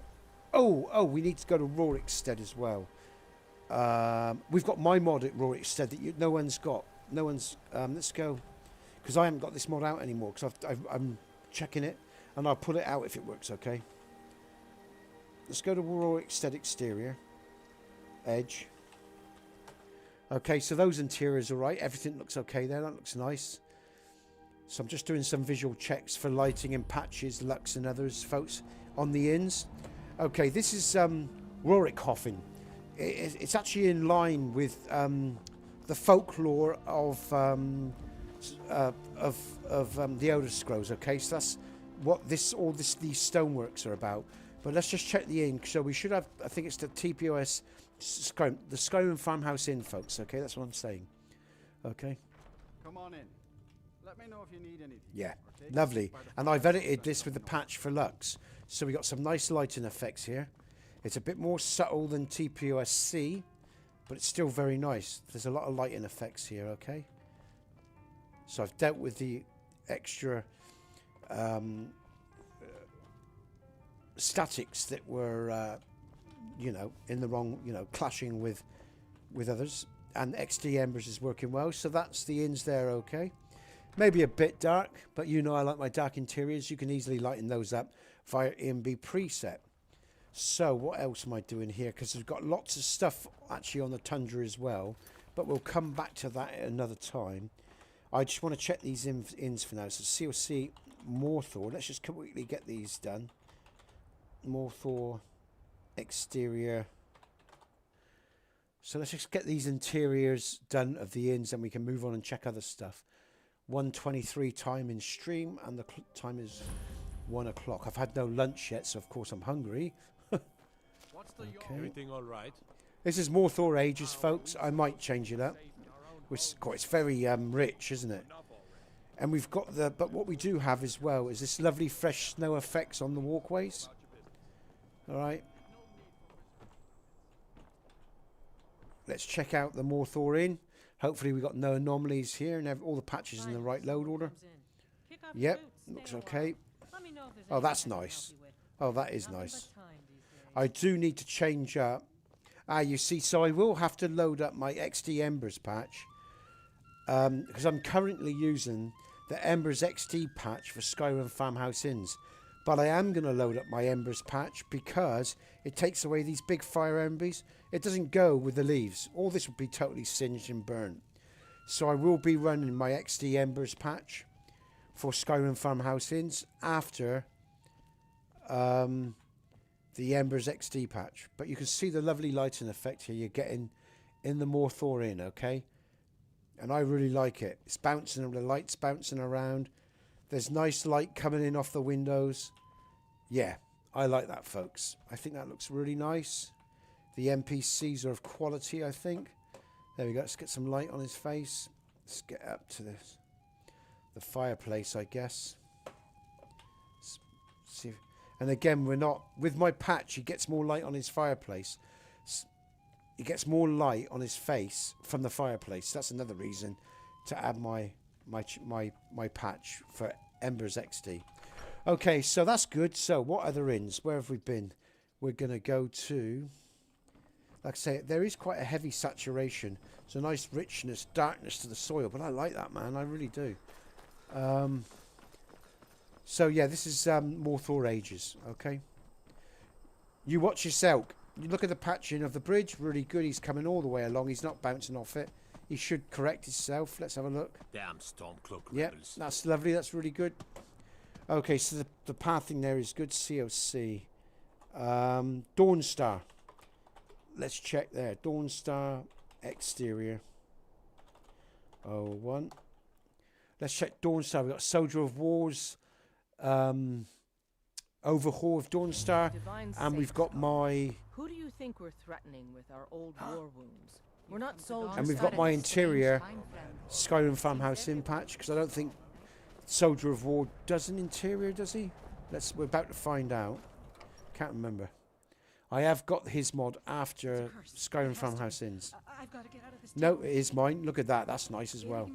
Oh, we need to go to Rorikstead as well. We've got my mod at Rorikstead that no one's got. No one's. Let's go, because I haven't got this mod out anymore. Because I'm checking it, and I'll put it out if it works. Okay. Let's go to Rorikstead exterior. Edge. Okay, so those interiors are right. Everything looks okay there. That looks nice. So I'm just doing some visual checks for lighting and patches, Lux and others, folks, on the inns. Okay, this is Rorikhofen. It's actually in line with the folklore of the Elder Scrolls. Okay, so that's what these stoneworks are about. But let's just check the inn. So we should have, I think it's the TPOS, the Skyrim Farmhouse Inn, folks. Okay, that's what I'm saying. Okay. Come on in. Let me know if you need anything. Yeah, lovely. And I've edited this with the patch for Lux. So we got some nice lighting effects here. It's a bit more subtle than TPOS-C, but it's still very nice. There's a lot of lighting effects here, okay? So I've dealt with the extra statics that were, in the wrong, clashing with others. And XD Embers is working well, so that's the inns there, okay? Maybe a bit dark, but I like my dark interiors. You can easily lighten those up via EMB preset. So what else am I doing here? Because we've got lots of stuff actually on the Tundra as well, but we'll come back to that at another time. I just want to check these inns for now. So COC Morthor. Let's just quickly get these done. Morthor exterior. So let's just get these interiors done of the inns, and we can move on and check other stuff. 1:23 time in stream, and the time is 1 o'clock. I've had no lunch yet, so of course I'm hungry. Okay. Everything all right? This is Morthor Ages, folks. I might change it up. It's very rich, isn't it? And we've got but what we do have as well is this lovely fresh snow effects on the walkways. All right. Let's check out the Morthor Inn. Hopefully we've got no anomalies here and all the patches in the right load order. Yep, looks okay. Oh, that's nice. Oh, that is nice. I do need to change up. You see, so I will have to load up my XD Embers patch. Because I'm currently using the Embers XD patch for Skyrim Farmhouse Inns. But I am going to load up my Embers patch because it takes away these big fire embers. It doesn't go with the leaves. All this would be totally singed and burnt. So I will be running my XD Embers patch for Skyrim Farmhouse Inns after the Embers XD patch. But you can see the lovely lighting effect here you're getting in the Morthor Inn, okay? And I really like it. It's bouncing, the light's bouncing around. There's nice light coming in off the windows. Yeah, I like that, folks. I think that looks really nice. The NPCs are of quality, I think. There we go. Let's get some light on his face. Let's get up to this. The fireplace, I guess. Let's see. And again, we're not... With my patch, he gets more light on his fireplace. He gets more light on his face from the fireplace. That's another reason to add my patch for Embers XD. Okay, so that's good. So what other inns? Where have we been? We're going to go to... Like I say, there is quite a heavy saturation. It's a nice richness, darkness to the soil. But I like that, man. I really do. So, yeah, this is Morthor Ages, okay? You watch yourself. You look at the patching of the bridge. Really good. He's coming all the way along. He's not bouncing off it. He should correct himself. Let's have a look. Damn Stormcloak Yep, that's lovely. That's really good. Okay, so the pathing there is good. COC. Dawnstar. Let's check there. Dawnstar exterior. 01. Let's check Dawnstar. We've got Soldier of Wars. Overhaul of Dawnstar. And we've got my... Who do you think we're threatening with our old war wounds? We're not soldiers. And we've got my interior Skyrim Farmhouse in patch, because I don't think Soldier of War does an interior, does he? We're about to find out. Can't remember. I have got his mod after Skyrim Farmhouse Inns. I've got to get out of this. No, it is mine. Look at that. That's nice as well.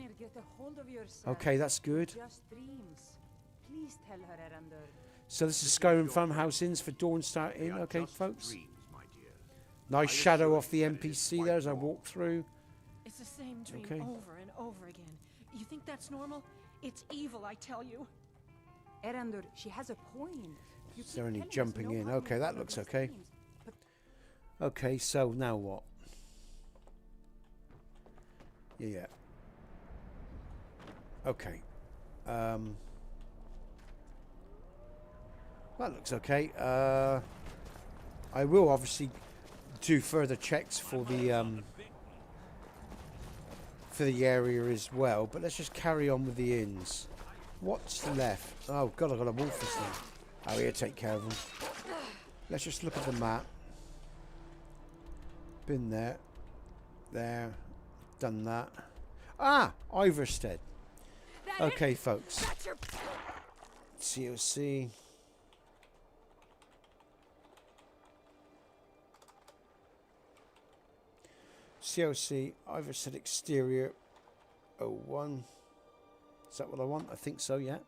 Okay, that's good. Please tell her, Erander. So this is Skyrim Farmhouse Inns for Dawnstar Inn. Okay, folks. Nice shadow off the NPC there as I walk through. It's the same dream over and over again. You think that's normal? It's evil, I tell you. Erander, she has a point. Is there any jumping in? Okay, that looks okay. Okay, so now what? Yeah. Okay. That looks okay. I will obviously do further checks for the area as well, but let's just carry on with the inns. What's left? Oh god, I've got a wolf this thing. Oh, here, take care of them. Let's just look at the map. Been there. There. Done that. Ah! Iverstead. Okay, folks. COC. COC. Iverstead exterior. 01. Is that what I want? I think so, yeah.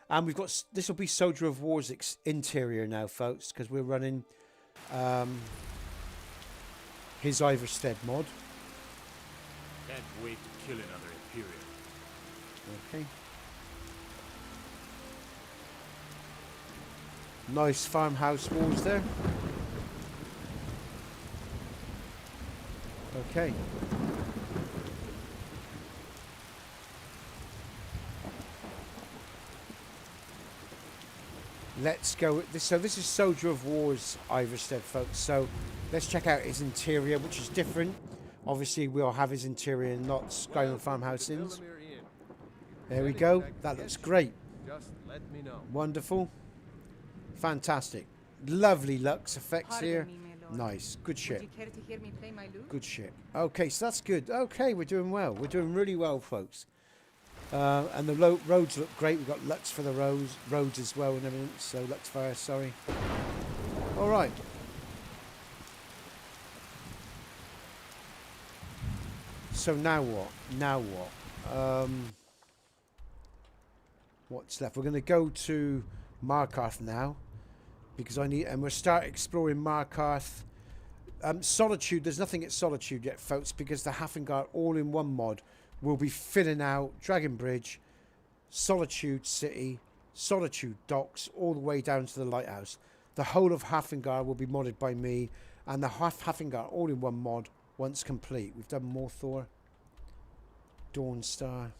And we've got, this will be Soldier of War's interior now, folks, because we're running his Iverstead mod. Can't wait to kill another Imperial. Okay. Nice farmhouse walls there. Okay. Let's go. So this is Soldier of War's Iverstead, folks. So let's check out his interior, which is different. Obviously, we'll have his interior, not Skyrim Farmhouse Inns. There we go. That looks great. Just let me know. Wonderful. Fantastic. Lovely Lux effects here. Nice. Good shit. Would you care to hear me play my lute? Good shit. Okay, so that's good. Okay, we're doing well. We're doing really well, folks. And the roads look great. We've got Lux for the roads as well and everything. So Lux Fire, sorry. All right. So now what? Now what? What's left? We're going to go to Markarth now, because and we'll start exploring Markarth. Solitude. There's nothing at Solitude yet, folks, because the Hafengar all-in-one mod will be filling out Dragon Bridge, Solitude City, Solitude Docks, all the way down to the lighthouse. The whole of Hafengar will be modded by me, and the Hafengar all-in-one mod once complete. We've done Morthor, Dawnstar,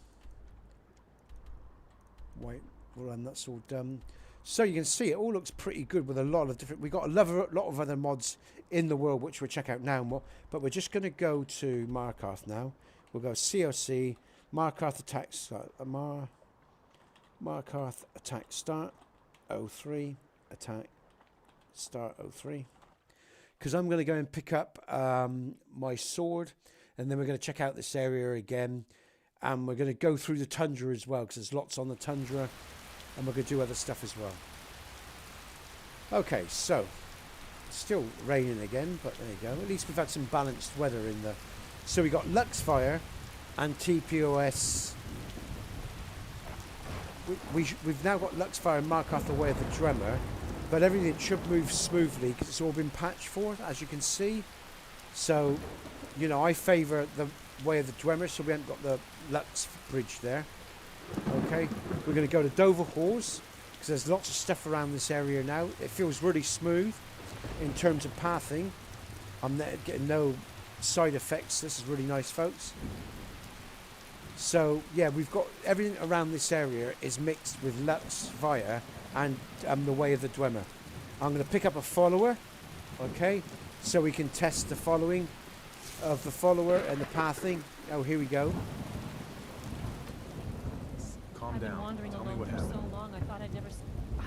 White Run, that's all done. So you can see it all looks pretty good with a lot of different... We've got a lot of other mods in the world which we'll check out now, but we're just going to go to Markarth now. We'll go COC, Markarth Attack Start, Markarth Attack Start 03, Attack Start 03. Because I'm going to go and pick up my sword, and then we're going to check out this area again, and we're going to go through the tundra as well, because there's lots on the tundra, and we're going to do other stuff as well. Okay, so it's still raining again, but there you go. At least we've had some balanced weather in the... So we got Lux Fire and TPOS we've now got Luxfire and mark off the way of the Dremmer, but everything should move smoothly because it's all been patched for, as you can see. So, you know, I favour the way of the Dremmer, so we haven't got the Lux bridge there. Okay, we're going to go to Dover Halls because there's lots of stuff around this area now. It feels really smooth in terms of pathing. I'm getting no side effects. This is really nice, folks. So yeah, we've got everything around this area is mixed with Lux Via and the way of the Dwemer. I'm going to pick up a follower, okay, so we can test the following of the follower and the pathing. Oh, here we go. Calm I've been down. wandering Tell me alone what for happened. so long I thought I'd never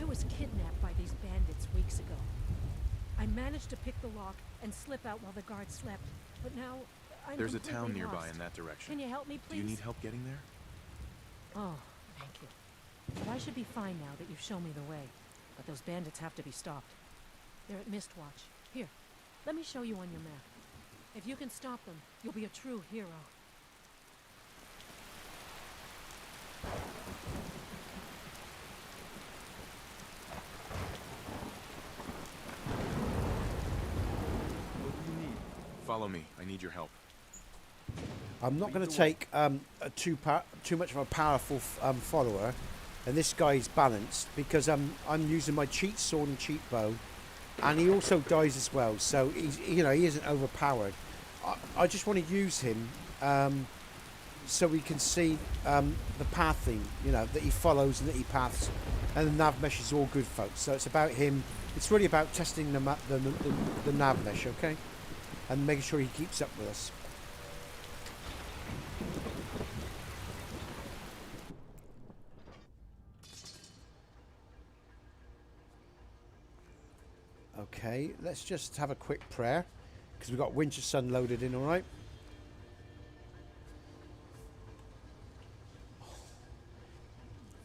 I was kidnapped by these bandits weeks ago. I managed to pick the lock and slip out while the guards slept, but now I'm There's a completely town nearby lost. in that direction. Can you help me, please? Do you need help getting there? Oh, thank you. But I should be fine now that you've shown me the way. But those bandits have to be stopped. They're at Mistwatch. Here, let me show you on your map. If you can stop them, you'll be a true hero. What do you need? Follow me. I need your help. I'm not going to take too much of a powerful follower, and this guy's balanced because I'm using my cheat sword and cheat bow, and he also dies as well. So he's, you know, he isn't overpowered. I just want to use him so we can see the pathing, you know, that he follows and that he paths, and the nav mesh is all good, folks. So it's about him. It's really about testing the nav mesh, okay, and making sure he keeps up with us. Okay, let's just have a quick prayer because we've got Winter Sun loaded in, all right?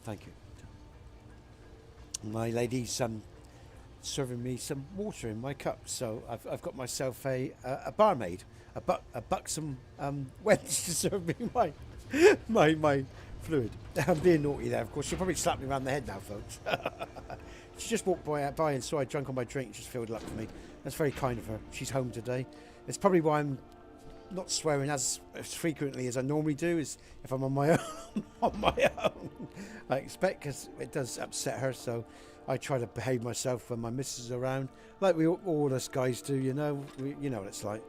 Thank you. My lady's serving me some water in my cup, so I've got myself a barmaid, a buxom wench to serve me my fluid. I'm being naughty there, of course. She'll probably slap me around the head now, folks. She just walked by and saw I drank all my drink, just filled it up for me. That's very kind of her. She's home today. It's probably why I'm not swearing as frequently as I normally do, is if I'm on my own. On my own, I expect, because it does upset her. So I try to behave myself when my missus is around, like we all us guys do. You know, you know what it's like.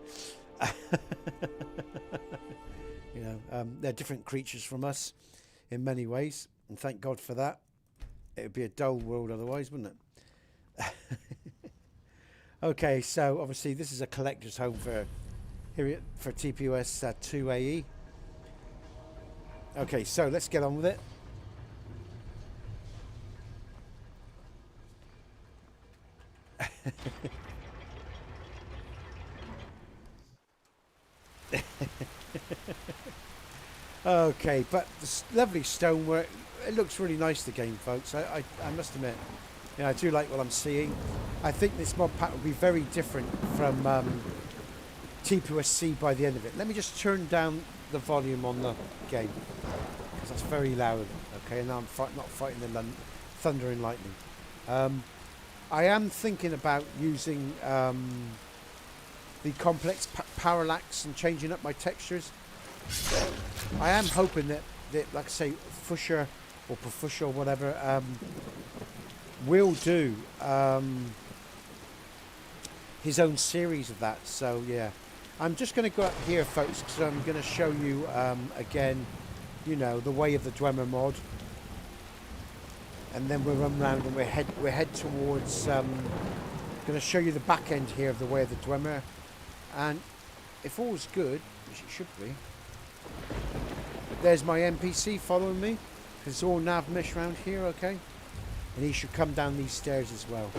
You know, they're different creatures from us in many ways, and thank God for that. It would be a dull world otherwise, wouldn't it? Okay, so obviously this is a collector's home for TPOS 2AE. Okay, so let's get on with it. Okay, but this lovely stonework. It looks really nice, the game, folks. I must admit, yeah, I do like what I'm seeing. I think this mod pack will be very different from TPOS by the end of it. Let me just turn down the volume on the game because that's very loud. Okay, and now I'm not fighting the thunder and lightning. I am thinking about using the complex parallax and changing up my textures. I am hoping that like I say, Pfuscher or Pfuscher or whatever will do his own series of that. So yeah, I'm just going to go up here, folks, because I'm going to show you again, you know, the way of the Dwemer mod, and then we'll run around and we'll head towards. Going to show you the back end here of the way of the Dwemer, and if all's good, which it should be. There's my NPC following me, because it's all nav mesh around here, okay? And he should come down these stairs as well.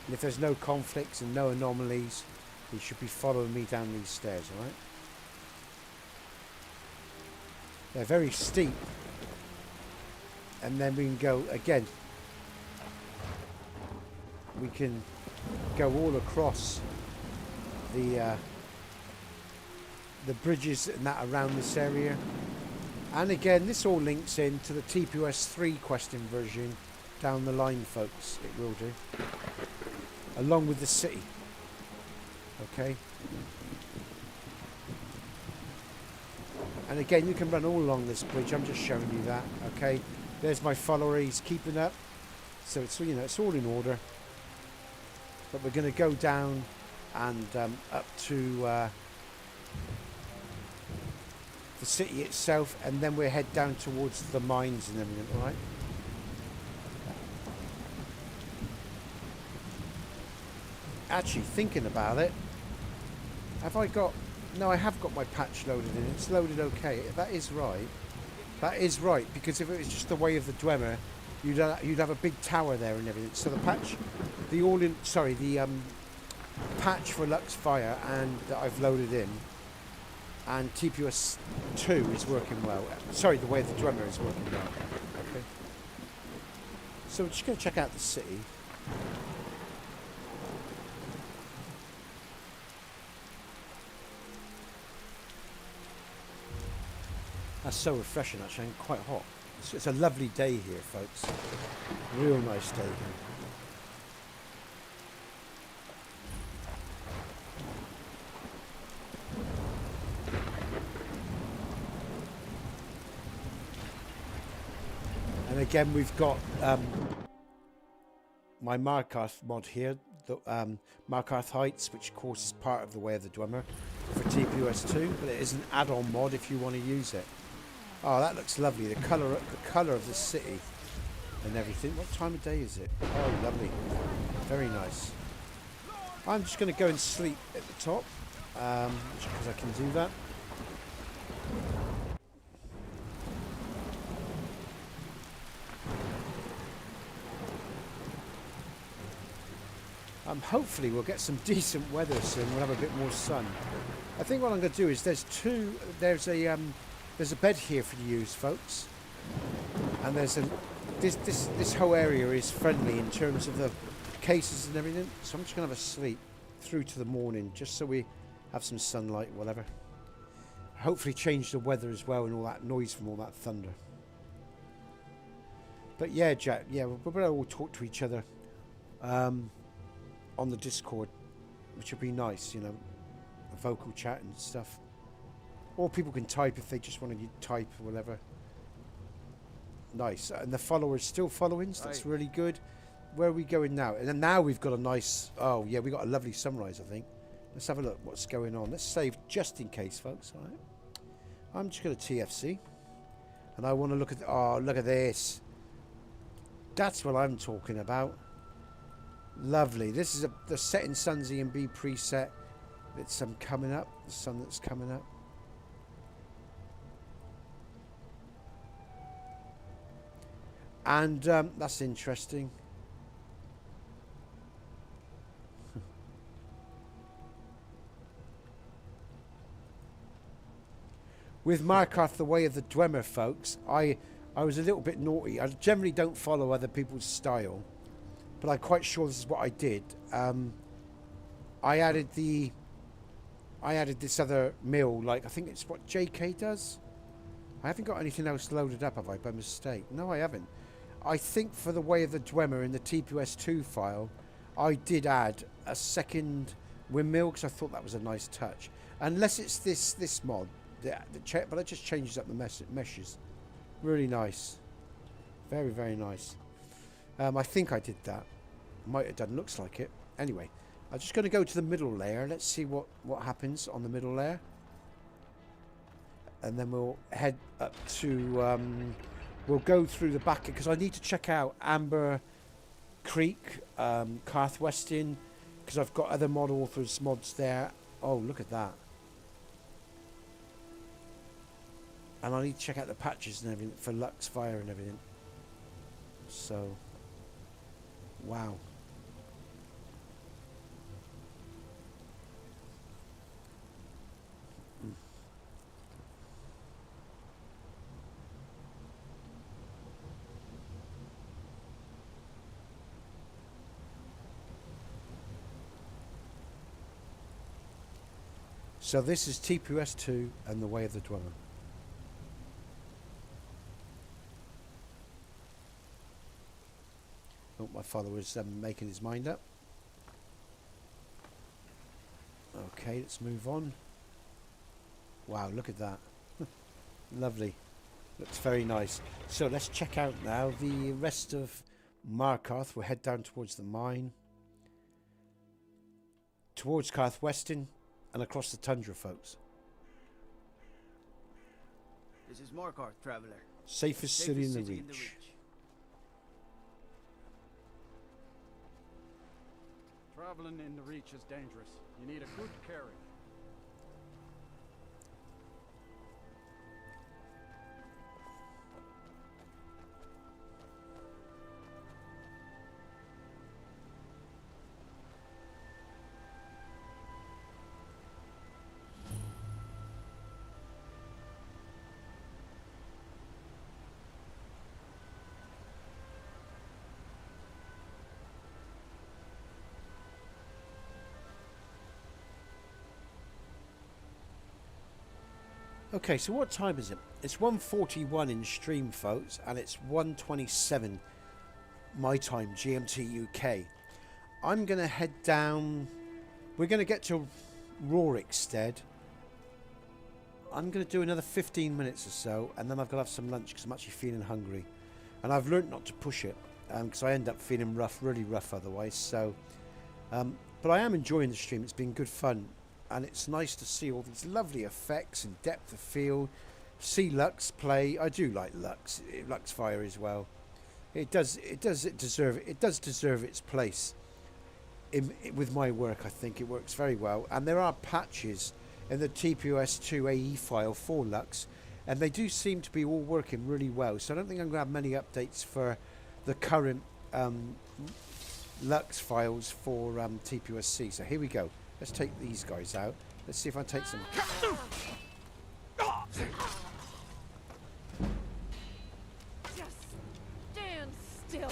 And if there's no conflicts and no anomalies, he should be following me down these stairs, alright? They're very steep. And then we can go again. We can go all across the bridges and that around this area, And again, this all links in to the TPOS 3 questing version down the line, folks. It will do. Along with the city. Okay. And again, you can run all along this bridge. I'm just showing you that. Okay. There's my follower. He's keeping up. So it's, you know, it's all in order. But we're going to go down and up to the city itself, and then we'll head down towards the mines and everything, all right? Actually, thinking about it, have I got... No, I have got my patch loaded in. It's loaded okay. That is right. That is right, because if it was just the way of the Dwemer, you'd have a big tower there and everything. So the patch, the patch for Lux Fire and that I've loaded in, and TPOS 2 is working well. Sorry, the way of the Dwemer is working well. Okay. So we're just going to check out the city. That's so refreshing, actually, and quite hot. It's a lovely day here, folks. Real nice day here. And again, we've got my Markarth mod here, the Markarth Heights, which of course is part of the Way of the Dwemer for TPOS 2, but it is an add-on mod if you want to use it. Oh, that looks lovely. The colour of the city and everything. What time of day is it? Oh, lovely. Very nice. I'm just going to go and sleep at the top, because I can do that. Hopefully we'll get some decent weather soon. We'll have a bit more sun. I think what I'm going to do is there's a bed here for you use, folks, and this whole area is friendly in terms of the cases and everything. So I'm just going to have a sleep through to the morning, just so we have some sunlight, whatever. Hopefully change the weather as well and all that noise from all that thunder. But yeah, Jack, yeah, we're going to all talk to each other on the Discord, which would be nice, you know, a vocal chat and stuff. Or people can type if they just want to type or whatever. Nice. And the followers still following, so that's really good. Where are we going now? And then now we've got a nice... Oh, yeah, we got a lovely sunrise, I think. Let's have a look what's going on. Let's save just in case, folks. All right. I'm just going to TFC. And I want to look at... Oh, look at this. That's what I'm talking about. Lovely. This is the Setting Sun Z&B preset that's coming up. The sun that's coming up. And that's interesting. With Markarth, the Way of the Dwemer, folks, I was a little bit naughty. I generally don't follow other people's style, but I'm quite sure this is what I did. I added this other mill, like I think it's what JK does. I haven't got anything else loaded up, have I, by mistake? No, I haven't. I think for the Way of the Dwemer in the TPOS 2 file, I did add a second windmill because I thought that was a nice touch. Unless it's this mod, but it just changes up the meshes. Really nice. Very, very nice. I think I did that. Might have done. Looks like it. Anyway, I'm just going to go to the middle layer. Let's see what happens on the middle layer. And then we'll head up to... we'll go through the back, because I need to check out Amber Creek, Carth Westin, because I've got other mod authors mods there. Oh, look at that. And I need to check out the patches and everything for Lux Fire and everything. So, wow. So this is TPOS 2 and the Way of the Dwemer. my father was making his mind up. Okay, let's move on. Wow, look at that. Lovely. Looks very nice. So let's check out now the rest of Markarth. We'll head down towards the mine. Towards Karth Weston and across the tundra, folks. This is Markarth, traveler. Safest city in the Reach. Traveling in the Reach is dangerous. You need a good carry. Okay, so what time is it? It's 1:41 in stream, folks, and it's 1:27 my time, GMT UK. I'm going to head down. We're going to get to Rorikstead. I'm going to do another 15 minutes or so, and then I've got to have some lunch because I'm actually feeling hungry. And I've learnt not to push it because I end up feeling rough, really rough otherwise. So, but I am enjoying the stream. It's been good fun. And it's nice to see all these lovely effects and depth of field. See Lux play. I do like Lux. Luxfire as well. It does deserve its place with my work. I think it works very well. And there are patches in the TPOS 2 AE file for Lux, and they do seem to be all working really well. So I don't think I'm going to have many updates for the current Lux files for TPOSC. So here we go. Let's take these guys out. Let's see if I take some. Just stand still.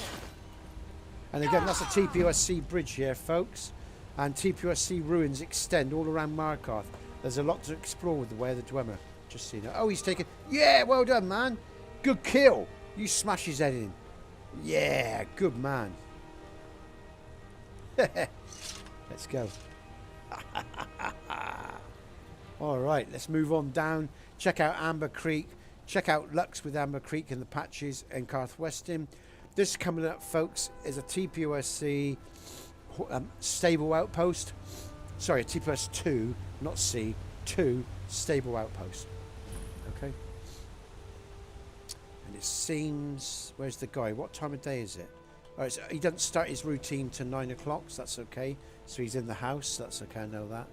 And again, that's a TPOSC bridge here, folks. And TPOSC ruins extend all around Markarth. There's a lot to explore with the Way of the Dwemer. Just seen it. Oh, he's taken. Yeah, well done, man. Good kill. You smash his head in. Yeah, good man. Let's go. Alright, let's move on down. Check out Amber Creek. Check out Lux with Amber Creek in the patches in Karth Weston. This coming up, folks, is a TPOSC stable outpost. Sorry, a TPOS 2, not C, 2 stable outpost. Okay. And it seems... Where's the guy? What time of day is it? Oh, he doesn't start his routine till 9 o'clock, so that's okay. So he's in the house, so that's okay, I know that.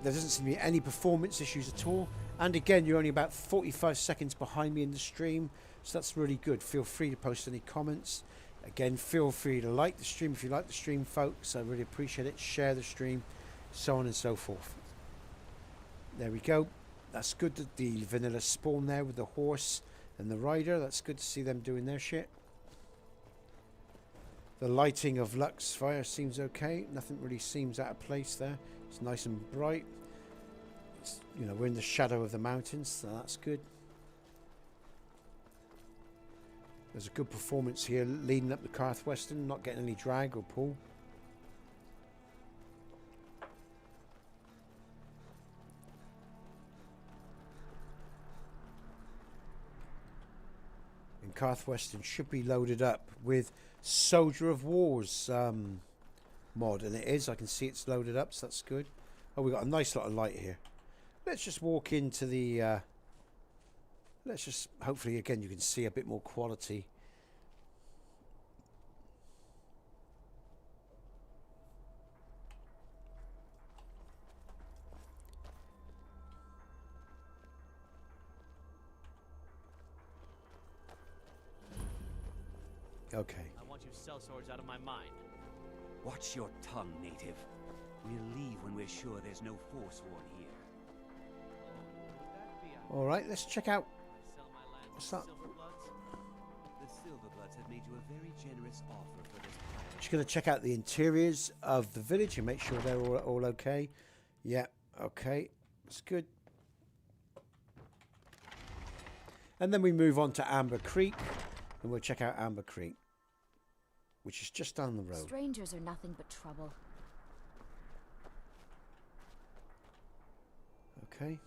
There doesn't seem to be any performance issues at all. And again, you're only about 45 seconds behind me in the stream, so that's really good. Feel free to post any comments. Again, feel free to like the stream if you like the stream, folks. I really appreciate it. Share the stream, so on and so forth. There we go. That's good that the vanilla spawn there with the horse and the rider. That's good to see them doing their shit. The lighting of Lux Fire seems okay. Nothing really seems out of place there. It's nice and bright. It's, you know, we're in the shadow of the mountains, so that's good. There's a good performance here leading up the Karth Weston, not getting any drag or pull. And Karth Weston should be loaded up with Soldier of War's mod, and it is. I can see it's loaded up, so that's good. Oh, we got a nice lot of light here. Let's just walk into the let's just hopefully again you can see a bit more quality. Okay. I want you sellswords out of my mind. Watch your tongue, native. We'll leave when we're sure there's no Forsworn here. All right, let's check out. What's that? The Silverbloods have made you a very generous offer for this. Just going to check out the interiors of the village and make sure they're all okay. Yeah, okay, that's good. And then we move on to Amber Creek, and we'll check out Amber Creek. which is just down the road. Strangers are nothing but trouble. Okay.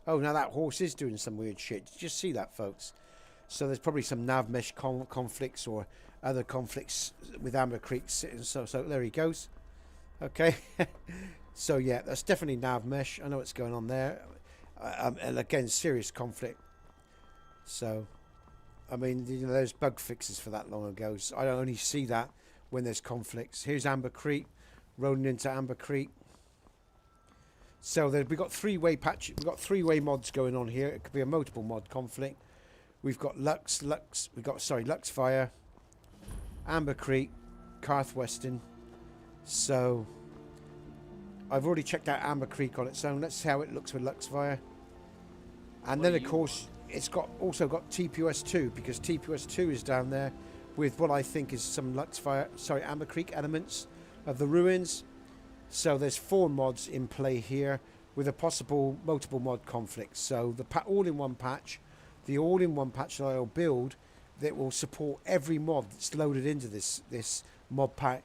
Oh, now that horse is doing some weird shit. Did you see that, folks? So there's probably some nav mesh conflicts or other conflicts with Amber Creek sitting. So there he goes. Okay. So yeah, that's definitely nav mesh. I know what's going on there. And again, serious conflict. So, I mean, you know, there's bug fixes for that long ago. So I only see that when there's conflicts. Here's Amber Creek, rolling into Amber Creek. So we've got three-way patch. We've got three-way mods going on here. It could be a multiple mod conflict. We've got Luxfire, Amber Creek, Carth Weston. So I've already checked out Amber Creek on its own. Let's see how it looks with Luxfire. And then of course it's also got TPOS 2, because TPOS 2 is down there with what I think is some Amber Creek elements of the ruins. So there's 4 mods in play here with a possible multiple mod conflict. So the all-in-one patch, the all-in-one patch that I'll build that will support every mod that's loaded into this mod pack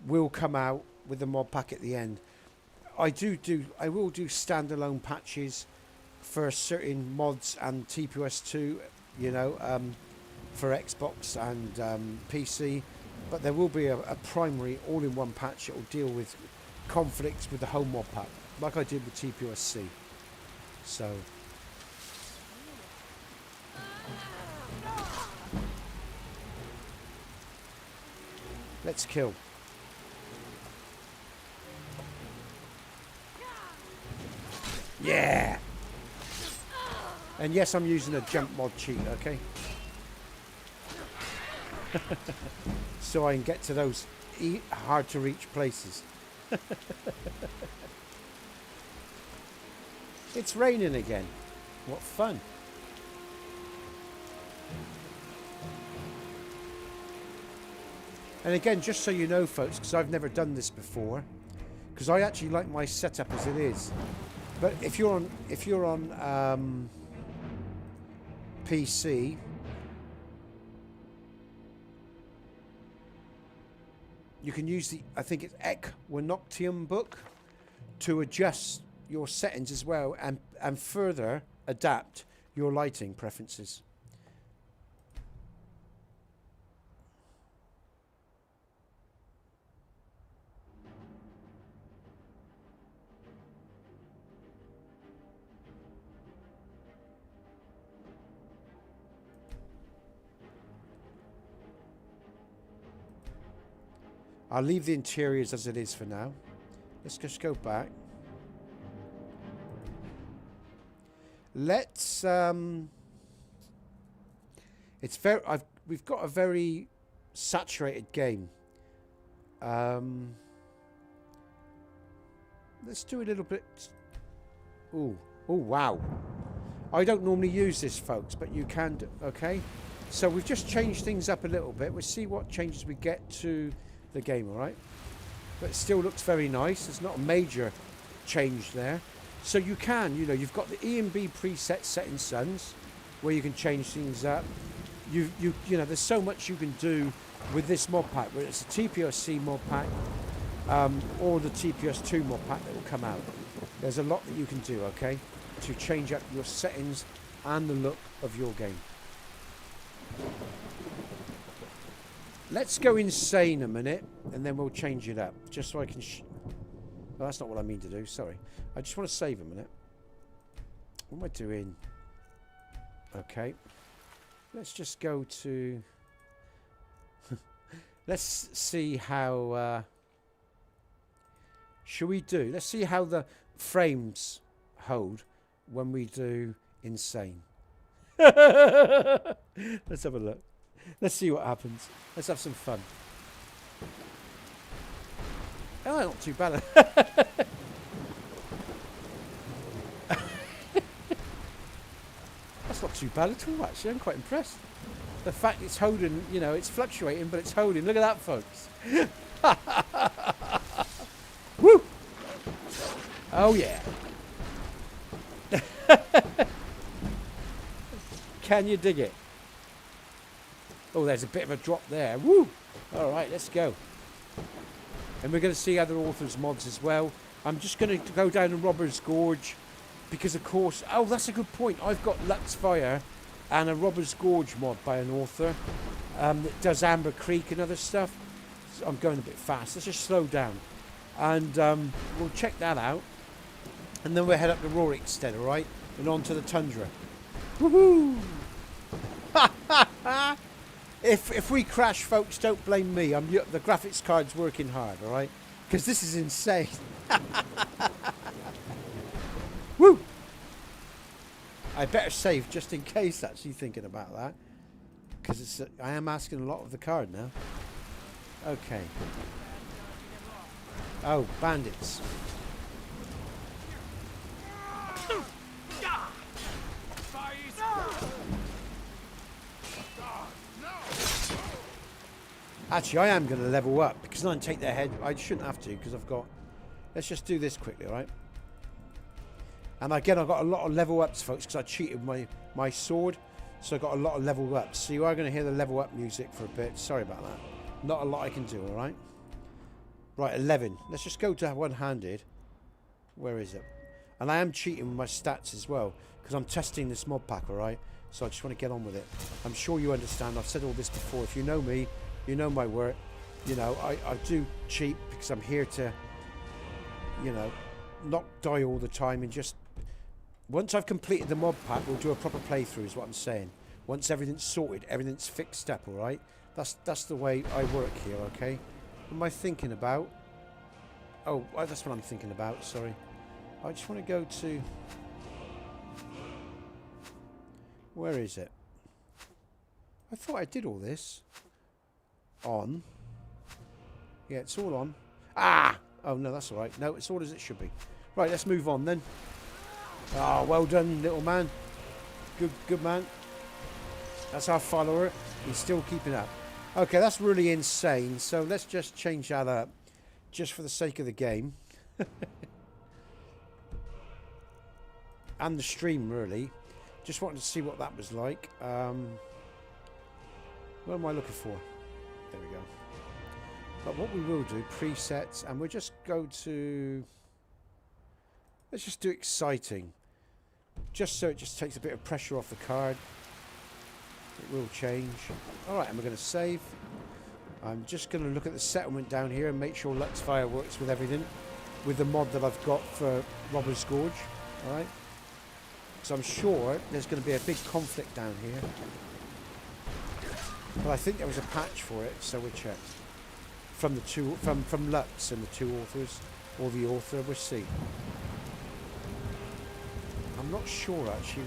will come out with the mod pack at the end. I will do standalone patches for certain mods and TPOS 2, you know, for Xbox and PC, but there will be a primary all-in-one patch that will deal with conflicts with the whole mod pack, like I did with TPOS-C. So let's kill. Yeah. And yes, I'm using a jump mod cheat, okay? So I can get to those hard to reach places. It's raining again. What fun. And again, just so you know, folks, because I've never done this before, because I actually like my setup as it is. But if you're on PC, you can use the, I think it's Equinoctium book to adjust your settings as well and further adapt your lighting preferences. I'll leave the interiors as it is for now. Let's just go back. Let's we've got a very saturated game. Let's do a little bit. Oh wow. I don't normally use this, folks, but you can do, okay? So we've just changed things up a little bit. We'll see what changes we get to the game, all right? But it still looks very nice. There's not a major change there. So you can, you know, you've got the E and B preset set in Suns where you can change things up. You know, there's so much you can do with this mod pack, whether it's a TPOS-C mod pack or the TPOS-2 mod pack that will come out. There's a lot that you can do, okay, to change up your settings and the look of your game. Let's go insane a minute, and then we'll change it up, just so I can... Oh, that's not what I mean to do, sorry. I just want to save a minute. What am I doing? Okay. Let's just go to... Let's see how... Shall we do... Let's see how the frames hold when we do insane. Let's have a look. Let's see what happens. Let's have some fun. Oh, not too bad. That's not too bad at all, actually. I'm quite impressed. The fact it's holding, you know, it's fluctuating, but it's holding. Look at that, folks. Woo! Oh, yeah. Can you dig it? Oh, there's a bit of a drop there. Woo! All right, let's go. And we're going to see other authors' mods as well. I'm just going to go down to Robber's Gorge because, of course... Oh, that's a good point. I've got Lux Fire and a Robber's Gorge mod by an author that does Amber Creek and other stuff. So I'm going a bit fast. Let's just slow down. And we'll check that out. And then we'll head up to Rorikstead, all right? And on to the Tundra. Woohoo! If we crash, folks, don't blame me. The graphics card's working hard, all right? Because this is insane. Woo! I better save just in case, actually, thinking about that. Because I am asking a lot of the card now. Okay. Oh, bandits. Actually, I am going to level up because I don't take their head. I shouldn't have to because I've got... Let's just do this quickly, all right? And again, I've got a lot of level ups, folks, because I cheated my sword. So I got a lot of level ups. So you are going to hear the level up music for a bit. Sorry about that. Not a lot I can do, all right? Right, 11. Let's just go to one-handed. Where is it? And I am cheating with my stats as well because I'm testing this mod pack, all right? So I just want to get on with it. I'm sure you understand. I've said all this before. If you know me, you know my work. You know, I do cheat because I'm here to, you know, not die all the time and just... Once I've completed the mod pack, we'll do a proper playthrough is what I'm saying. Once everything's sorted, everything's fixed up, all right? That's the way I work here, okay? What am I thinking about? Oh, that's what I'm thinking about, sorry. I just want to go to... Where is it? I thought I did all this. On. Yeah, it's all on. Ah! Oh, no, that's all right. No, it's all as it should be. Right, let's move on then. Ah, well done, little man. Good man. That's our follower. He's still keeping up. Okay, that's really insane. So let's just change that up. Just for the sake of the game. And the stream, really. Just wanted to see what that was like. What am I looking for? There we go. But what we will do, presets, and we'll just go to... Let's just do exciting. Just so it just takes a bit of pressure off the card. It will change. Alright, and we're going to save. I'm just going to look at the settlement down here and make sure Lux Fire works with everything. With the mod that I've got for Robber's Gorge. Alright. So I'm sure there's going to be a big conflict down here. But I think there was a patch for it, so we'll check. From the two, from Lux and the two authors, or the author, we'll see. I'm not sure actually.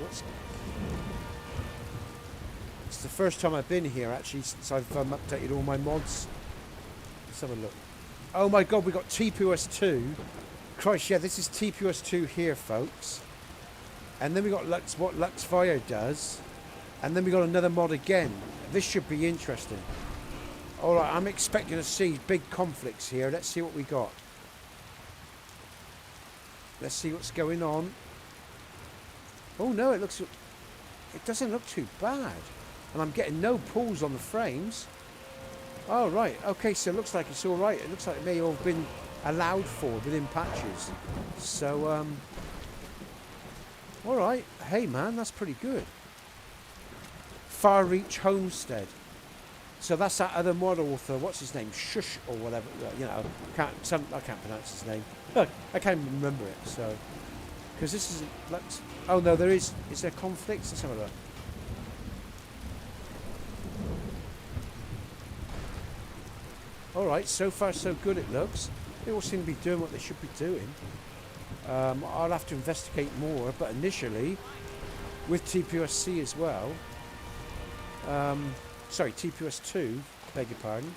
It's the first time I've been here actually since I've updated all my mods. Let's have a look. Oh my god, we got TPOS 2. Christ, yeah, this is TPOS 2 here, folks. And then we got what Lux Fire does. And then we got another mod again. This should be interesting. Alright, I'm expecting to see big conflicts here. Let's see what we got. Let's see what's going on. Oh no, it doesn't look too bad. And I'm getting no pulls on the frames. Oh right, okay, so it looks like it's alright. It looks like it may have been allowed for within patches. So, alright. Hey man, that's pretty good. Far Reach Homestead. So that's that other mod author. What's his name? Shush or whatever. You know, I can't pronounce his name. I can't even remember it. So, because this is Lux. Oh no, there is. Is there conflicts? Let's have a look. All right. So far, so good. It looks. They all seem to be doing what they should be doing. I'll have to investigate more. But initially, with TPOS-C as well. Sorry, TPOS 2, beg your pardon.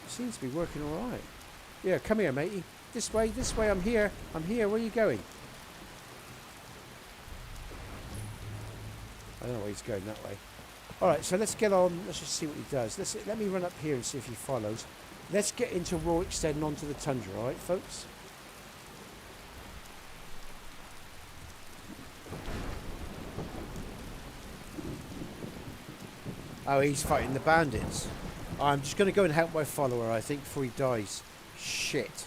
Seems to be working alright. Yeah, come here, matey. This way, I'm here. Where are you going? I don't know where he's going, that way. Alright, so let's get on. Let's just see what he does. Let me run up here and see if he follows. Let's get into Rorikstead and onto the Tundra, alright, folks? Oh, he's fighting the bandits. I'm just going to go and help my follower, I think, before he dies. Shit.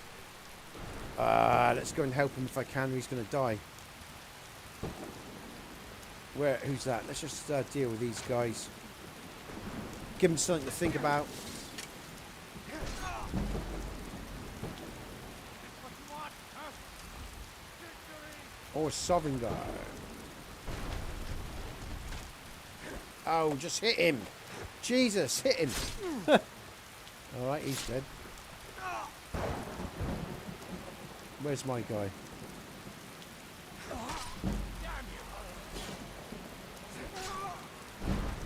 Let's go and help him if I can, or he's going to die. Who's that? Let's just deal with these guys. Give him something to think about. Or Sovereign Guard. Oh, just hit him. Jesus, hit him. Alright, he's dead. Where's my guy?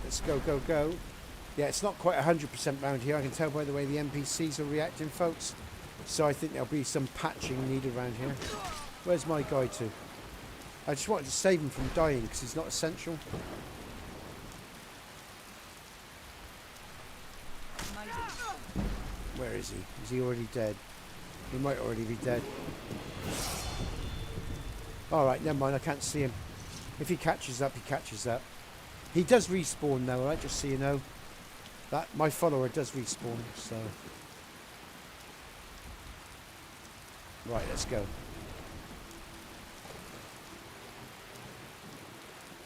Let's go, go, go. Yeah, it's not quite 100% round here. I can tell by the way the NPCs are reacting, folks. So I think there'll be some patching needed around here. Where's my guy to? I just wanted to save him from dying because he's not essential. Where is he? Is he already dead? He might already be dead. Alright, never mind. I can't see him. If he catches up, he catches up. He does respawn though, alright? Just so you know. That my follower does respawn, so... Right, let's go.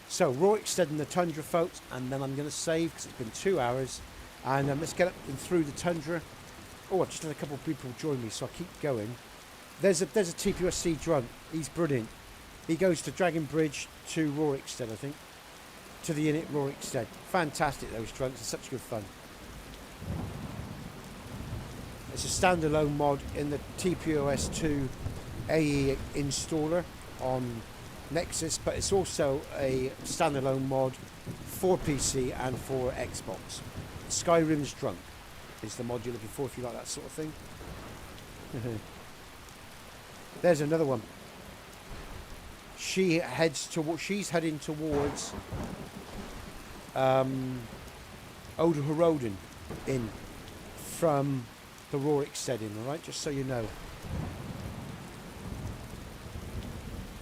So, raw extending the tundra, folks, and then I'm going to save because it's been 2 hours. And let's get up and through the tundra. Oh, I've just had a couple of people join me, so I'll keep going. There's a TPOS drunk. He's brilliant. He goes to Dragon Bridge to Rorikstead, I think. To the Init Rorikstead. Fantastic, those drunks. It's such good fun. It's a standalone mod in the TPOS 2 AE installer on Nexus, but it's also a standalone mod for PC and for Xbox. Skyrim's Drunk is the mod you're looking for if you like that sort of thing. There's another one. She's heading towards Odharodin in from the Rorikstead in, alright, just so you know.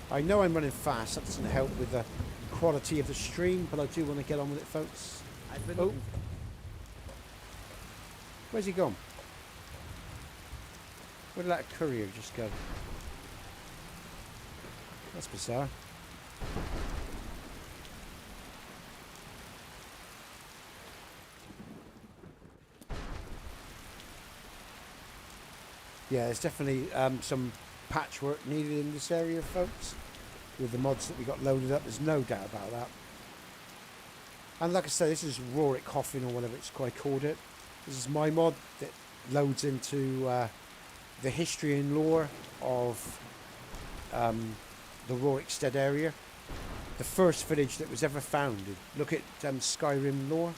I know I'm running fast, that doesn't help with the quality of the stream, but I do want to get on with it, folks. Oh. Where's he gone? Where did that courier just go? That's bizarre. Yeah, there's definitely some patchwork needed in this area, folks. With the mods that we got loaded up, there's no doubt about that. And like I say, this is Rorik Coffin or whatever I called it. This is my mod that loads into the history and lore of the Rorikstead area. The first village that was ever founded. Look at Skyrim lore.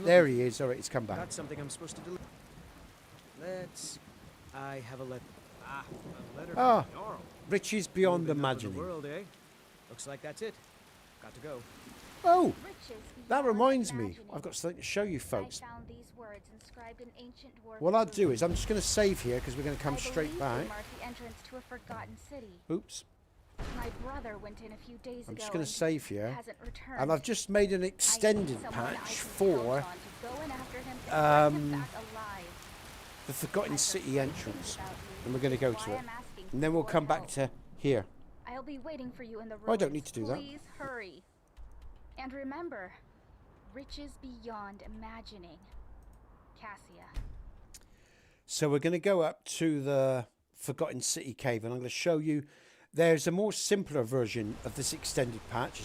There he is. Alright, he's come back. Got something I'm supposed to deliver. Let's... I have a letter. A letter from the Jarl. Riches beyond Moving up in imagining. the world, eh? Looks like that's it. Got to go. Oh, that reminds me. I've got something to show you, folks. What I'll do is I'm just going to save here because we're going to come straight back. Oops. My brother went in a few days ago. I'm just going to save here. Hasn't returned. And I've just made an extended patch for the Forgotten City entrance. And we're going to go to it. And then we'll come back to here. I'll be waiting for you in the room. Oh, I don't need to do that. Please hurry. And remember, riches beyond imagining. Cassia. So we're going to go up to the Forgotten City cave, and I'm going to show you. There's a more simpler version of this extended patch,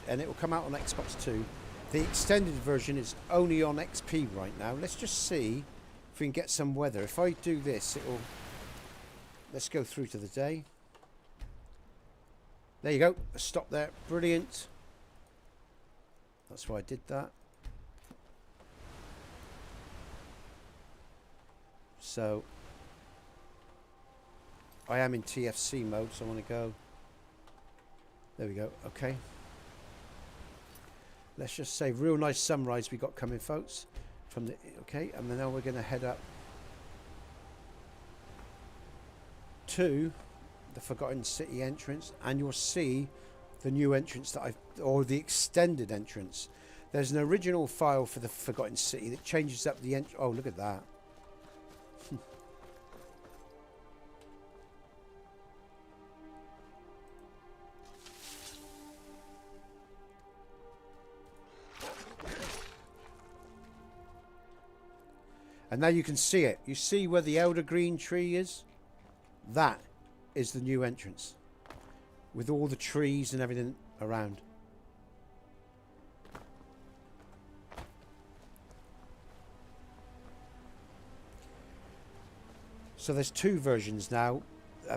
and it will come out on Xbox 2. The extended version is only on XP right now. Let's just see if we can get some weather. If I do this, it will... Let's go through to the day. There you go. Stop there. Brilliant. That's why I did that. So... I am in TFC mode, so I want to go. There we go. Okay. Let's just say real nice sunrise we got coming, folks. From the okay, and then now we're going to head up to the Forgotten City entrance, and you'll see the new entrance that or the extended entrance. There's an original file for the Forgotten City that changes up the oh, look at that. And now you can see it. You see where the elder green tree is? That is the new entrance. With all the trees and everything around. So there's two versions now.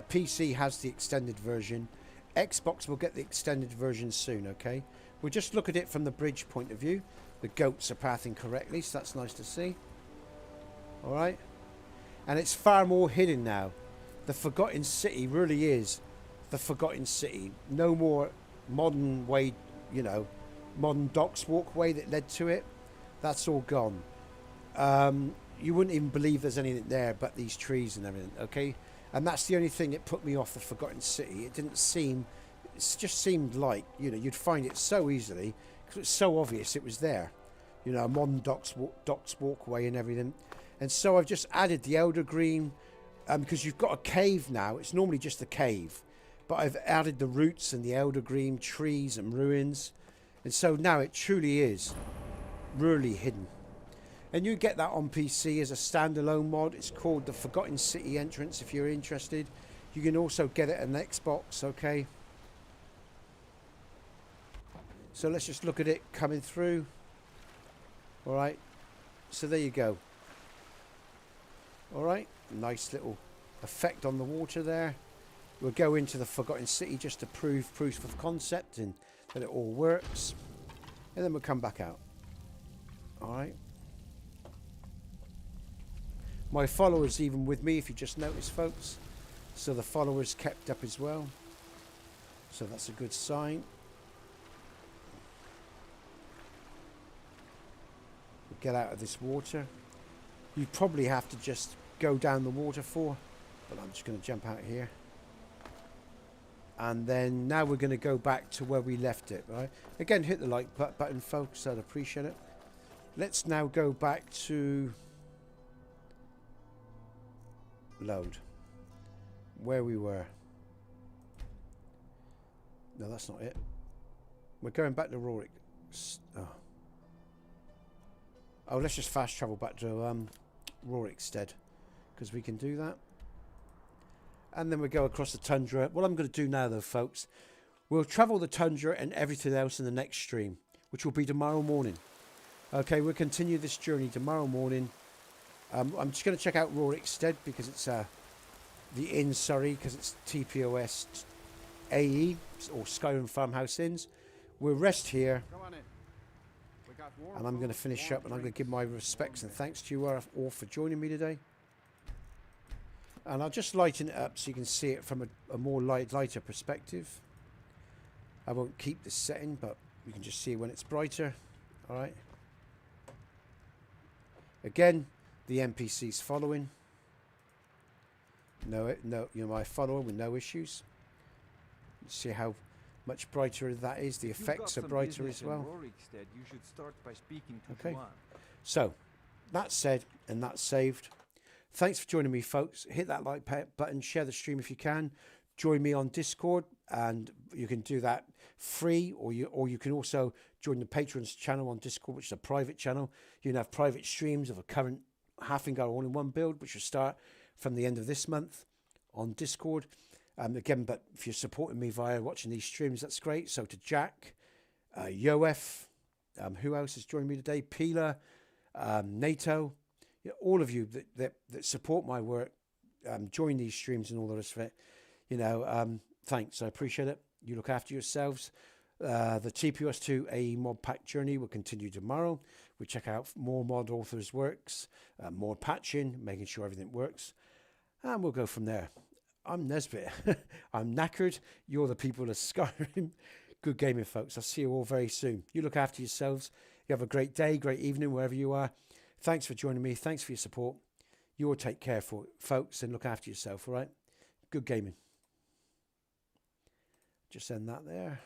PC has the extended version. Xbox will get the extended version soon, okay? We'll just look at it from the bridge point of view. The goats are pathing correctly, so that's nice to see. Alright? And it's far more hidden now. The Forgotten City really is the Forgotten City. No more modern way, you know, modern docks walkway that led to it. That's all gone. You wouldn't even believe there's anything there but these trees and everything, okay? And that's the only thing that put me off the Forgotten City. It didn't seem, it just seemed like, you know, you'd find it so easily because it's so obvious it was there. You know, a modern docks walkway and everything. And so I've just added the Elder Green because you've got a cave now. It's normally just a cave. But I've added the roots and the Elder Green trees and ruins. And so now it truly is really hidden. And you get that on PC as a standalone mod. It's called the Forgotten City Entrance if you're interested. You can also get it on Xbox, okay? So let's just look at it coming through. Alright. So there you go. Alright. Nice little effect on the water there. We'll go into the Forgotten City just to prove proof of concept and that it all works. And then we'll come back out. Alright. My followers even with me, if you just notice, folks. So the followers kept up as well. So that's a good sign. We'll get out of this water. You probably have to just go down the waterfall. But I'm just going to jump out here. And then now we're going to go back to where we left it, right? Again, hit the like button, folks. I'd appreciate it. Let's now go back to load where we were. No, that's not it. We're going back to Rorick. Oh, let's just fast travel back to Rorikstead because we can do that. And then we go across the tundra. What I'm going to do now, though, folks, we'll travel the tundra and everything else in the next stream, which will be tomorrow morning. Okay, we'll continue this journey tomorrow morning. I'm just going to check out Rorikstead because it's the Inn Surrey, because it's TPOS AE or Skyrim Farmhouse Inns. We'll rest here. And I'm going to finish up and I'm going to give my respects and thanks to you all for joining me today. And I'll just lighten it up so you can see it from a more lighter perspective. I won't keep this setting, but you can just see when it's brighter. Alright. Again, the NPC's following. No, you're my follower with no issues. You see how much brighter that is. The effects are brighter as well. You should start by speaking to okay. Juan. So, that's said and that's saved. Thanks for joining me, folks. Hit that like button, share the stream if you can. Join me on Discord, and you can do that free, or you can also join the Patrons channel on Discord, which is a private channel. You can have private streams of a current Halfling all-in-one build, which will start from the end of this month on Discord. Again, but if you're supporting me via watching these streams, that's great. So to Jack, Yoef, who else has joined me today? Pila, NATO. You know, all of you that support my work, join these streams and all the rest of it. You know, thanks. I appreciate it. You look after yourselves. The TPOS 2 AE mod pack journey will continue tomorrow. We'll check out more mod authors' works, more patching, making sure everything works. And we'll go from there. I'm Nesbit. I'm knackered. You're the people of Skyrim. Good gaming, folks. I'll see you all very soon. You look after yourselves. You have a great day, great evening, wherever you are. Thanks for joining me. Thanks for your support. You all take care, folks, and look after yourself, all right? Good gaming. Just end that there.